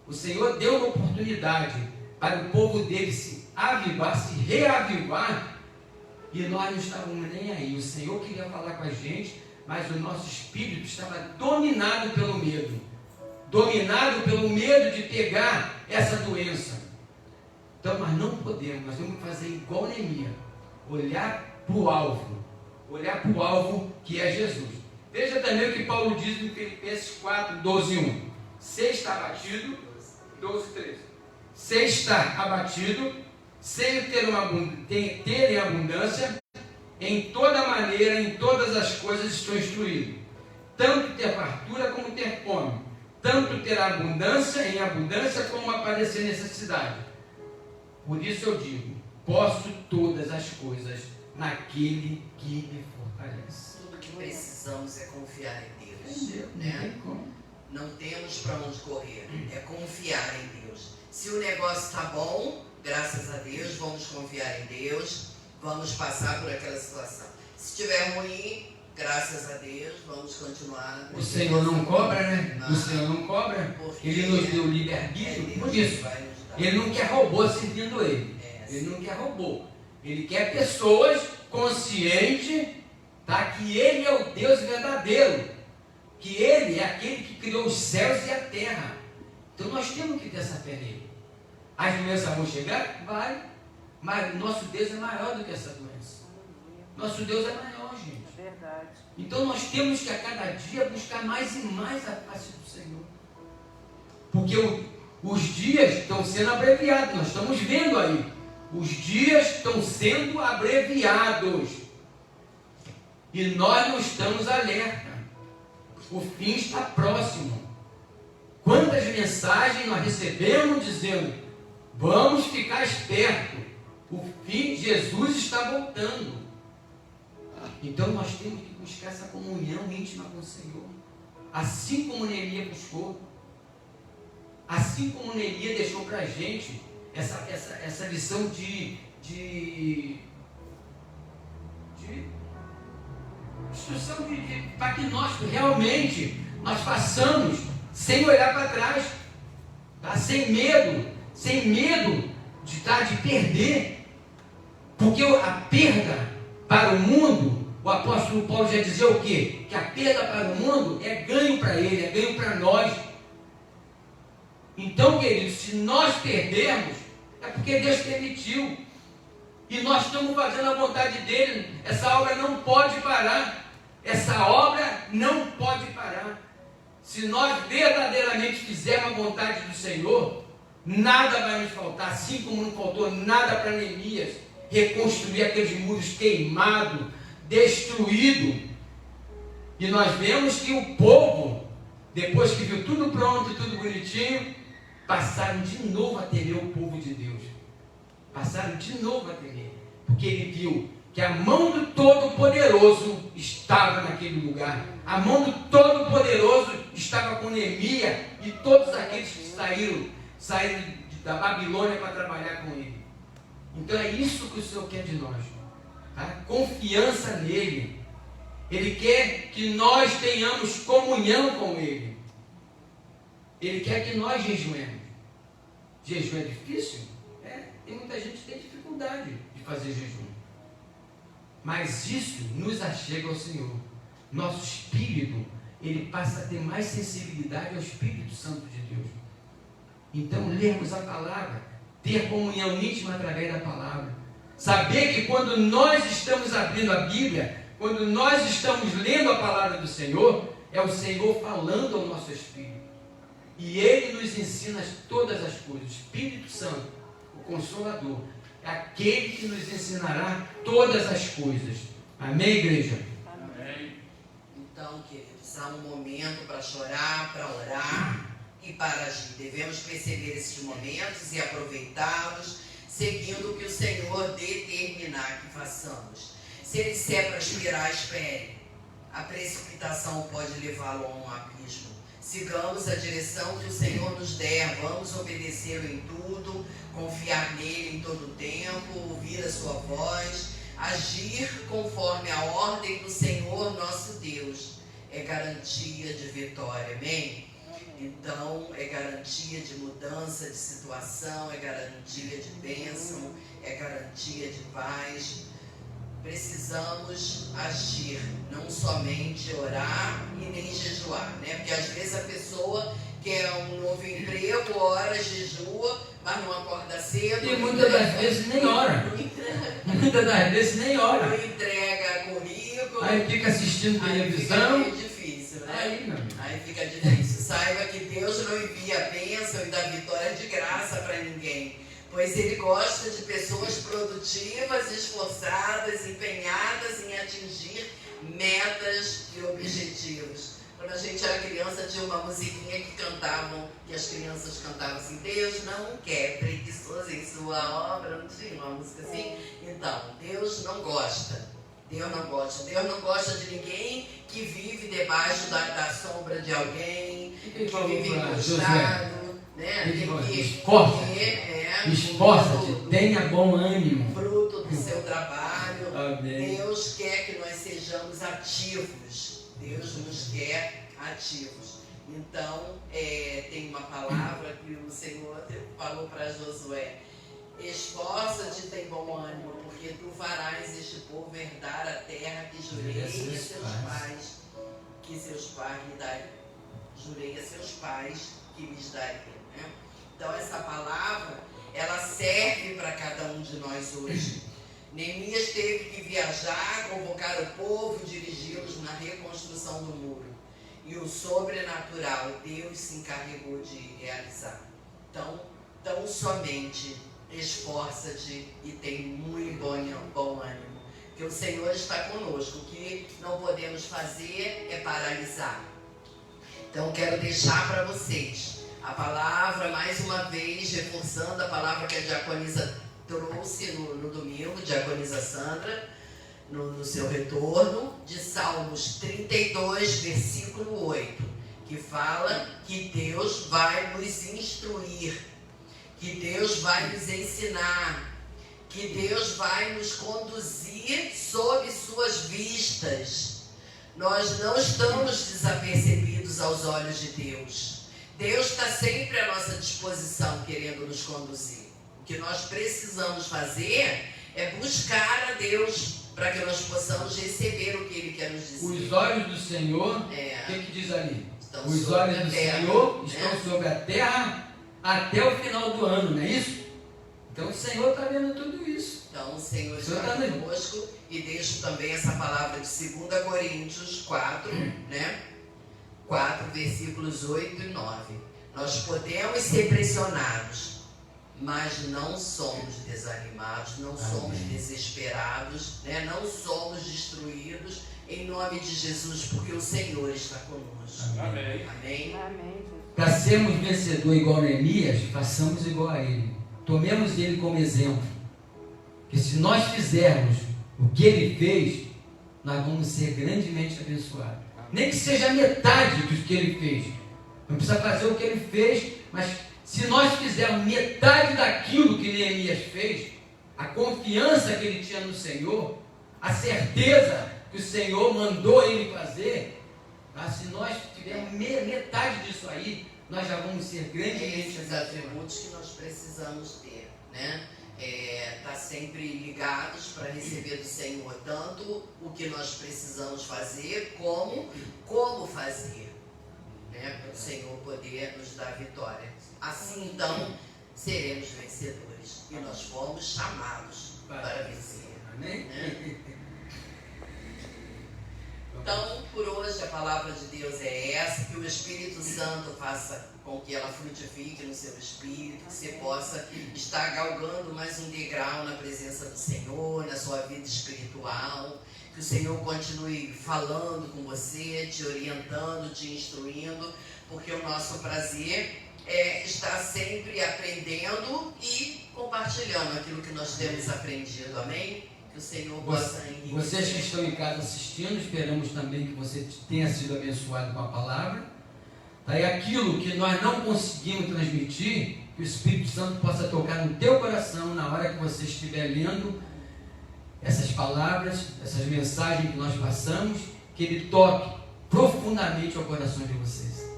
O Senhor deu uma oportunidade para o povo dele se avivar, se reavivar, e nós não estávamos nem aí. O Senhor queria falar com a gente, mas o nosso espírito estava dominado pelo medo. dominado pelo medo de pegar essa doença. Então nós não podemos, nós temos que fazer igual Neemias, olhar para o alvo que é Jesus. Veja também o que Paulo diz em Filipenses 4, 12 e 1. Se está abatido, 12 e 13. Se está abatido, sem ter em abundância, em toda maneira, em todas as coisas estou instruído. Tanto ter fartura como ter fome. Tanto ter abundância em abundância como aparecer necessidade. Por isso eu digo, posso todas as coisas naquele que me fortalece. Tudo que precisamos é confiar em Deus. Né? Não temos para onde correr, é confiar em Deus. Se o negócio está bom, graças a Deus, vamos confiar em Deus, vamos passar por aquela situação. Se estiver ruim, graças a Deus, vamos continuar. O Senhor não cobra, né? Não. O Senhor não cobra. Ele nos deu livre-arbítrio por isso. Ele Ele não quer robô servindo ele. Ele não quer robô. Ele quer pessoas conscientes, tá? Que Ele é o Deus verdadeiro. Que Ele é aquele que criou os céus e a terra. Então nós temos que ter essa fé nele. As doenças vão chegar? Vai. Mas nosso Deus é maior do que essa doença. Nosso Deus é maior, gente. É verdade. Então nós temos que a cada dia buscar mais e mais a face do Senhor. Porque os dias estão sendo abreviados. Nós estamos vendo aí. Os dias estão sendo abreviados. E nós não estamos alerta. O fim está próximo. Quantas mensagens nós recebemos dizendo: vamos ficar espertos. O fim, Jesus está voltando. Então nós temos que buscar essa comunhão íntima com o Senhor. Assim como Neemias buscou. Assim como Neemias deixou para a gente essa lição de instrução para que nós realmente nós façamos sem olhar para trás, tá? Sem medo de perder, porque a perda para o mundo, o apóstolo Paulo já dizia o quê? Que a perda para o mundo é ganho para ele, é ganho para nós. Então, queridos, se nós perdermos, é porque Deus permitiu. E nós estamos fazendo a vontade dele. Essa obra não pode parar. Essa obra não pode parar. Se nós verdadeiramente fizermos a vontade do Senhor, nada vai nos faltar. Assim como não faltou nada para Neemias reconstruir aqueles muros queimados, destruídos. E nós vemos que o povo, depois que viu tudo pronto, tudo bonitinho, passaram de novo a temer o povo de Deus. Passaram de novo a temer. Porque ele viu que a mão do Todo-Poderoso estava naquele lugar. A mão do Todo-Poderoso estava com Neemias e todos aqueles que saíram da Babilônia para trabalhar com ele. Então é isso que o Senhor quer de nós. Tá? Confiança nele. Ele quer que nós tenhamos comunhão com ele. Ele quer que nós jejuemos. Jejum é difícil? Tem muita gente que tem dificuldade de fazer jejum. Mas isso nos achega ao Senhor. Nosso espírito, ele passa a ter mais sensibilidade ao Espírito Santo de Deus. Então, lermos a palavra, ter comunhão íntima através da palavra. Saber que quando nós estamos abrindo a Bíblia, quando nós estamos lendo a palavra do Senhor, é o Senhor falando ao nosso espírito. E Ele nos ensina todas as coisas. O Espírito Santo, o Consolador, é aquele que nos ensinará todas as coisas. Amém, igreja? Amém. Então, queridos, há um momento para chorar, para orar e para agir. Devemos perceber esses momentos e aproveitá-los, seguindo o que o Senhor determinar que façamos. Se Ele disser para aspirar, espere. A precipitação pode levá-lo a um abismo. Sigamos a direção que o Senhor nos der, vamos obedecê-lo em tudo, confiar nele em todo o tempo, ouvir a sua voz, agir conforme a ordem do Senhor nosso Deus. É garantia de vitória, amém? Então, é garantia de mudança de situação, é garantia de bênção, é garantia de paz. Precisamos agir, não somente orar e nem jejuar, né? Porque às vezes a pessoa quer um novo emprego, ora, jejua, mas não acorda cedo. E muitas das vezes nem ora. Muitas das vezes nem ora. Não entrega currículo. Aí fica assistindo televisão. Fica difícil, né? Aí, meu amigo. Aí fica difícil. Saiba que Deus não envia a bênção e dá vitória de graça para ninguém. Pois Ele gosta de pessoas produtivas, esforçadas, empenhadas em atingir metas e objetivos. Quando a gente era criança, tinha uma musiquinha que as crianças cantavam assim: Deus não quer preguiçoso em sua obra. Não tinha uma música assim? Então, Deus não gosta. Deus não gosta. Deus não gosta de ninguém que vive debaixo da sombra de alguém, que vive encostado, né? Esforça-te, tenha bom ânimo. Fruto do seu trabalho. Amém. Deus quer que nós sejamos ativos. Deus nos quer ativos. Então, tem uma palavra que o Senhor falou para Josué: esforça-te e tem bom ânimo, porque tu farás este povo herdar a terra que jurei a seus pais, que seus pais lhe dariam. Jurei a seus pais que lhes dariam. Né? Então, essa palavra, ela serve para cada um de nós hoje. Neemias teve que viajar, convocar o povo, dirigi-los na reconstrução do muro. E o sobrenatural Deus se encarregou de realizar. Então, tão somente esforça-te e tem muito bom ânimo. Que o Senhor está conosco. O que não podemos fazer é paralisar. Então, quero deixar para vocês a palavra, mais uma vez, reforçando a palavra que a diaconisa trouxe no domingo, diaconisa Sandra, no seu retorno, de Salmos 32, versículo 8, que fala que Deus vai nos instruir, que Deus vai nos ensinar, que Deus vai nos conduzir sob suas vistas. Nós não estamos desapercebidos aos olhos de Deus. Deus está sempre à nossa disposição, querendo nos conduzir. O que nós precisamos fazer é buscar a Deus para que nós possamos receber o que Ele quer nos dizer. Os olhos do Senhor, o que diz ali? Estão Os sobre olhos a do terra, Senhor né? estão sobre a terra até o final do ano, não é isso? Então o Senhor está vendo tudo isso. Então o Senhor O Senhor está tá vendo. conosco, e deixo também essa palavra de 2 Coríntios 4, né? 4, versículos 8 e 9. Nós podemos ser pressionados, mas não somos desanimados, não somos desesperados, né? Não somos destruídos, em nome de Jesus, porque o Senhor está conosco. Amém. Amém. Amém. Para sermos vencedor igual a Neemias, façamos igual a ele. Tomemos ele como exemplo. Que se nós fizermos o que ele fez, nós vamos ser grandemente abençoados. Nem que seja metade do que ele fez. Não precisa fazer o que ele fez, mas se nós fizermos metade daquilo que Neemias fez, a confiança que ele tinha no Senhor, a certeza que o Senhor mandou ele fazer, tá? Se nós tivermos metade disso aí, nós já vamos ser grandemente Esses abençoados. atributos que nós precisamos ter, né? Tá sempre ligados para receber do Senhor tanto o que nós precisamos fazer como fazer, né? Para o Senhor poder nos dar vitória. Assim então seremos vencedores, e nós fomos chamados para vencer. Amém? Né? Então, por hoje a palavra de Deus é essa, que o Espírito Santo faça com que ela frutifique no seu espírito, que você possa estar galgando mais um degrau na presença do Senhor, na sua vida espiritual, que o Senhor continue falando com você, te orientando, te instruindo, porque o nosso prazer é estar sempre aprendendo e compartilhando aquilo que nós temos aprendido, amém? Que o Senhor possa enriquecer. Vocês que estão em casa assistindo, esperamos também que você tenha sido abençoado com a palavra. Tá? E aquilo que nós não conseguimos transmitir, que o Espírito Santo possa tocar no teu coração na hora que você estiver lendo essas palavras, essas mensagens que nós passamos, que Ele toque profundamente ao coração de vocês.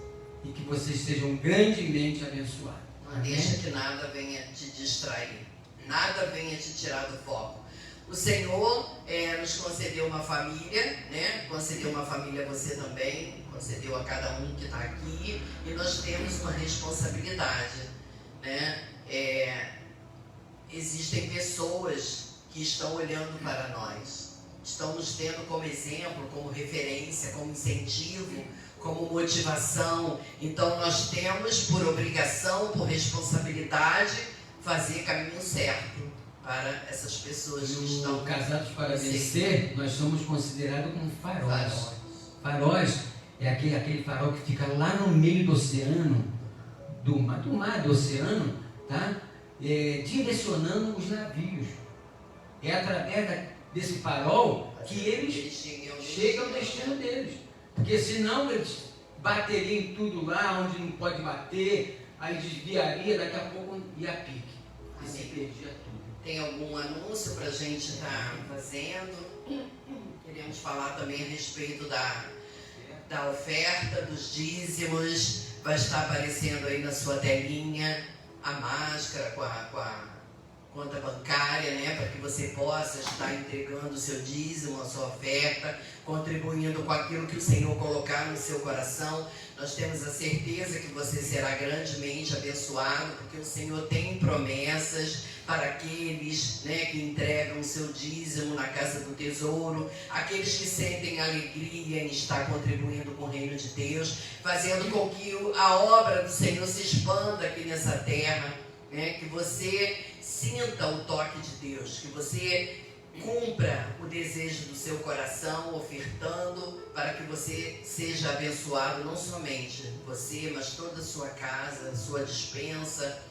E que vocês sejam grandemente abençoados. Não deixa que nada venha te distrair, nada venha te tirar do foco. O Senhor, nos concedeu uma família, né? Concedeu uma família a você também, concedeu a cada um que está aqui, e nós temos uma responsabilidade, né? Existem pessoas que estão olhando para nós, estão nos tendo como exemplo, como referência, como incentivo, como motivação. Então nós temos por obrigação, por responsabilidade, fazer caminho certo para essas pessoas que estão casados para vencer. Nós somos considerados como faróis. Faróis é aquele farol que fica lá no meio do oceano, do oceano, tá? Direcionando os navios. É através desse farol que eles chegam ao destino deles. Porque senão eles bateriam em tudo lá onde não pode bater, aí desviaria, daqui a pouco ia a pique. E se perdia tudo. Tem algum anúncio para a gente estar fazendo? Queremos falar também a respeito da oferta, dos dízimos. Vai estar aparecendo aí na sua telinha a máscara com a conta bancária, né, para que você possa estar entregando o seu dízimo, a sua oferta, contribuindo com aquilo que o Senhor colocar no seu coração. Nós temos a certeza que você será grandemente abençoado, porque o Senhor tem promessas para aqueles, né, que entregam o seu dízimo na casa do tesouro, aqueles que sentem alegria em estar contribuindo com o reino de Deus, fazendo com que a obra do Senhor se expanda aqui nessa terra, né, que você sinta o toque de Deus, que você cumpra o desejo do seu coração, ofertando para que você seja abençoado, não somente você, mas toda a sua casa, a sua despensa,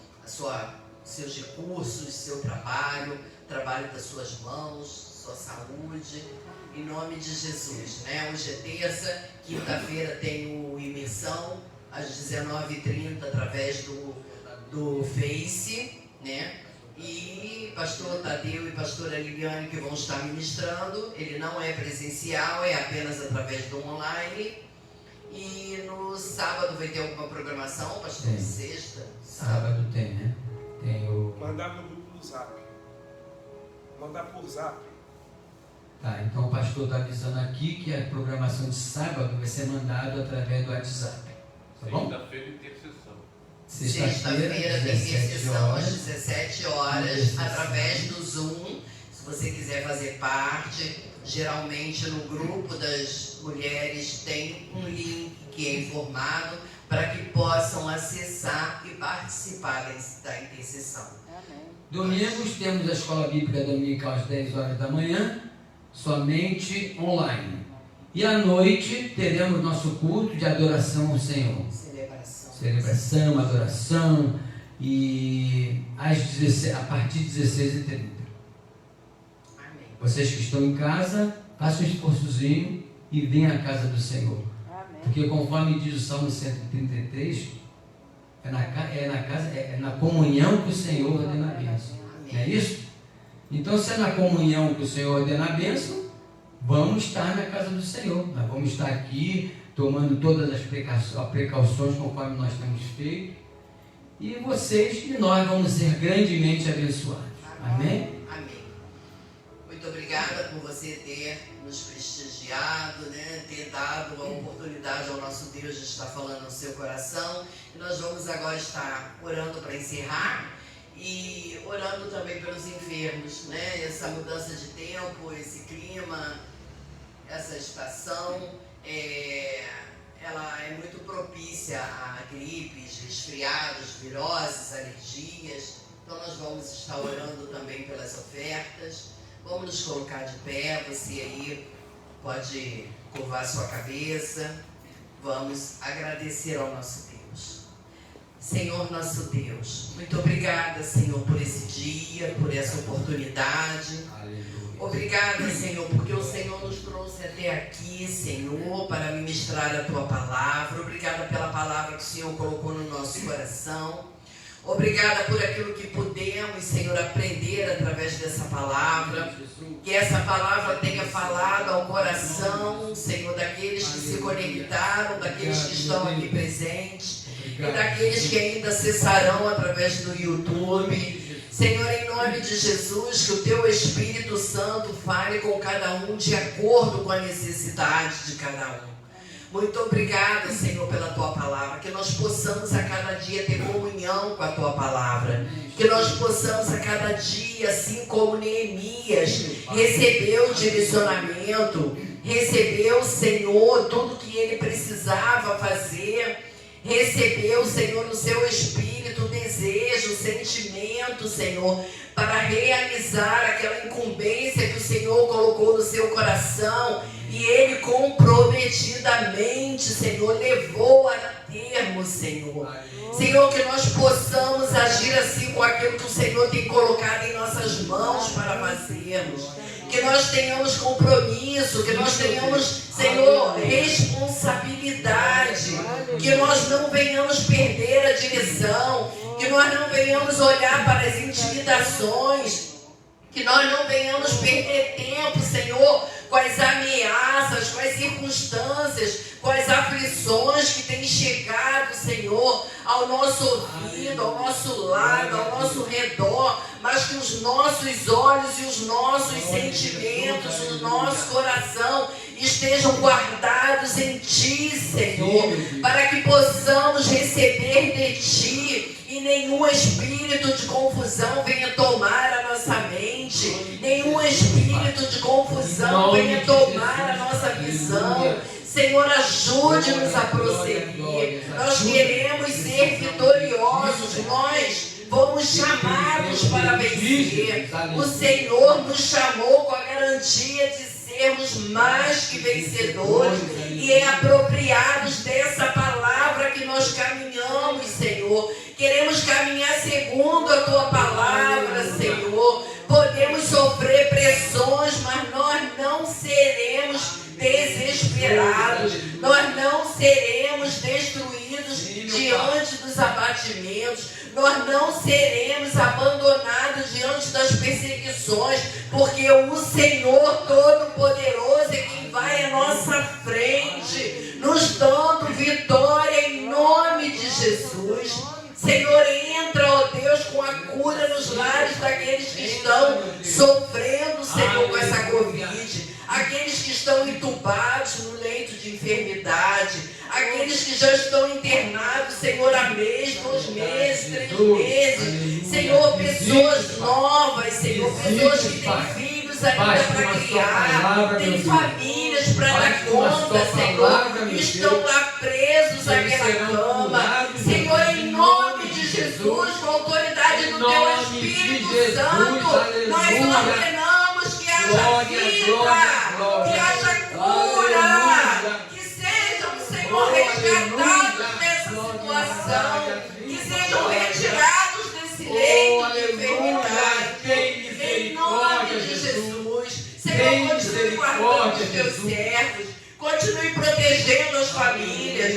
seus recursos, seu trabalho das suas mãos, sua saúde, em nome de Jesus, né? Hoje é terça, quinta-feira tem o Imersão, às 19h30, através do Face, né? E pastor Tadeu e pastora Liliane que vão estar ministrando. Ele não é presencial, é apenas através do online. E no sábado vai ter alguma programação, pastor? Tem. Sexta? Sábado tem, né? Tem o... Mandar no grupo do Zap. Mandar por Zap. Tá, então o pastor está avisando aqui que a programação de sábado vai ser mandada através do WhatsApp. Tá bom? Sexta-feira, intercessão. Sexta-feira tem intercessão às 17 horas, através do Zoom. Se você quiser fazer parte, geralmente no grupo das mulheres tem um link que é informado para que possam acessar e participar da intercessão. Amém. Domingos temos a escola bíblica dominical às 10 horas da manhã, somente online. E à noite teremos nosso culto de adoração ao Senhor. Celebração, adoração, e a partir de 16h30. Amém. Vocês que estão em casa, façam um esforçozinho e venham à casa do Senhor. Amém. Porque conforme diz o Salmo 133, é na comunhão que o Senhor ordena a bênção. Não é isso? Então, se é na comunhão que o Senhor ordena a bênção, vamos estar na casa do Senhor. Nós vamos estar aqui tomando todas as precauções conforme nós temos feito. E vocês e nós vamos ser grandemente abençoados. Amém? Amém. Muito obrigada por você ter nos prestigiado, né? Ter dado a oportunidade ao nosso Deus de estar falando no seu coração. E nós vamos agora estar orando para encerrar e orando também pelos enfermos, né? Essa mudança de tempo, esse clima, essa estação, ela é muito propícia a gripes, resfriados, viroses, alergias. Então nós vamos estar orando também pelas ofertas. Vamos nos colocar de pé, você aí pode curvar sua cabeça. Vamos agradecer ao nosso Deus. Senhor nosso Deus, muito obrigada, Senhor, por esse dia, por essa oportunidade. Aleluia. Obrigada, Senhor, porque o Senhor nos trouxe até aqui, Senhor, para ministrar a Tua palavra. Obrigada pela palavra que o Senhor colocou no nosso coração. Obrigada por aquilo que pudemos, Senhor, aprender através dessa palavra. Que essa palavra tenha falado ao coração, Senhor, daqueles que se conectaram, daqueles que estão aqui presentes e daqueles que ainda acessarão através do YouTube. Senhor, em nome de Jesus, que o Teu Espírito Santo fale com cada um de acordo com a necessidade de cada um. Muito obrigada, Senhor, pela Tua palavra. Que nós possamos a cada dia ter comunhão com a Tua palavra. Que nós possamos a cada dia, assim como Neemias, receber o direcionamento, recebeu, Senhor, tudo que ele precisava fazer. Recebeu, Senhor, no seu espírito o desejo, o sentimento, Senhor, para realizar aquela incumbência que o Senhor colocou no seu coração. E ele comprometidamente, Senhor, levou a termo, Senhor. Senhor, que nós possamos agir assim com aquilo que o Senhor tem colocado em nossas mãos para fazermos. Que nós tenhamos compromisso, que nós tenhamos, Senhor, responsabilidade. Que nós não venhamos perder a direção. Que nós não venhamos olhar para as intimidações. Que nós não venhamos perder tempo, Senhor, com as ameaças, com as circunstâncias, com as aflições que têm chegado, Senhor, ao nosso ouvido, ao nosso lado, ao nosso redor, mas que os nossos olhos e os nossos sentimentos, o nosso coração estejam guardados em Ti, Senhor, para que possamos receber de Ti e nenhum espírito de confusão venha tomar a nossa mente, nenhum espírito de confusão venha tomar a nossa visão. Senhor, ajude-nos a prosseguir. Nós queremos ser vitoriosos. Nós fomos chamados para vencer. O Senhor nos chamou com a garantia de sermos mais que vencedores. E é apropriados dessa palavra que nós caminhamos, Senhor. Queremos caminhar segundo a Tua palavra, Senhor. Podemos sofrer pressões, mas nós não seremos desesperados. Nós não seremos destruídos diante dos abatimentos. Nós não seremos abandonados diante das perseguições, porque o Senhor Todo-Poderoso é quem vai à nossa frente, nos dando vitória em nome de Jesus. Senhor, entra, ó Deus, com a cura nos lares daqueles que estão sofrendo, Senhor, com essa Covid. Aqueles que estão entubados no leito de enfermidade. Aqueles que já estão internados, Senhor, há mês, 2 meses, 3 meses. Senhor, pessoas novas, Senhor, pessoas que têm filhos ainda para criar, têm famílias para dar conta, Senhor, estão lá presos àquela cama. Senhor, em nome de Jesus, com a autoridade do Teu Espírito Santo, nós ordenamos que haja vida, que haja cura, que sejam, Senhor, resgatados dessa situação, que sejam retirados desse leito de enfermidade. Em nome de Jesus, Senhor, continue guardando os Teus servos, continue protegendo as famílias,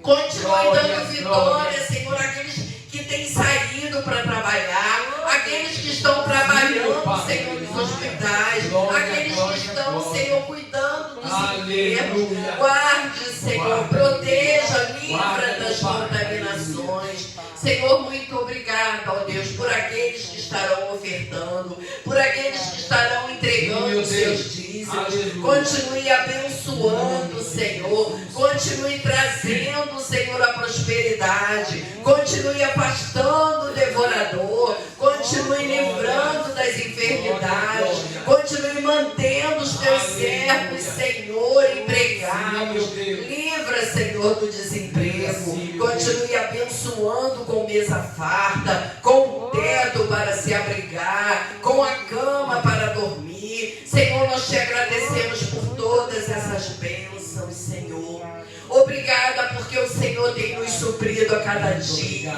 continue dando vitória, Senhor, àqueles que têm saído para trabalhar, aqueles que estão trabalhando, Senhor, nos hospitais, aqueles que estão, Senhor, cuidando dos enfermos. Guarde, Senhor, proteja, livra das contaminações. Senhor, muito obrigada, ó Deus, por aqueles que estarão ofertando, por aqueles que estarão entregando os seus dízimos. Continue abençoando, Senhor. Continue trazendo, Senhor, a prosperidade. Continue afastando o devorador. Continue livrando das enfermidades. Continue mantendo os Teus servos, Senhor, empregados. Livra, Senhor, do desemprego. Continue abençoando com mesa farta, com teto para se abrigar, com a cama para dormir. Senhor, nós Te agradecemos por todas essas bênçãos, Senhor. Obrigada porque o Senhor tem nos suprido a cada dia.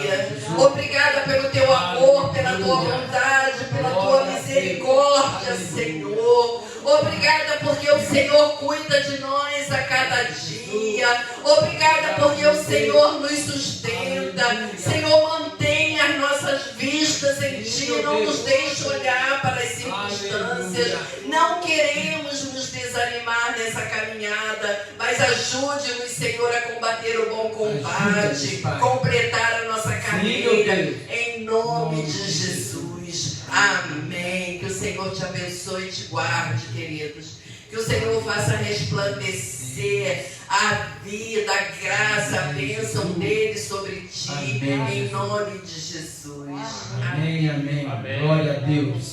Obrigada pelo Teu amor, pela Tua bondade, pela Tua misericórdia, Senhor. Obrigada porque o Senhor cuida de nós a cada dia. Obrigada porque o Senhor nos sustenta. Senhor, mantenha as nossas vistas em Ti. Não nos deixe olhar para as circunstâncias. Não queremos nos desanimar nessa caminhada, mas ajude-nos, Senhor, a combater o bom combate, completar a nossa carreira, em nome de Jesus. Amém. Que o Senhor te abençoe e te guarde, queridos. Que o Senhor faça resplandecer a vida, a graça, a bênção dele sobre ti. Amém. Em nome de Jesus. Amém, amém. Glória a Deus.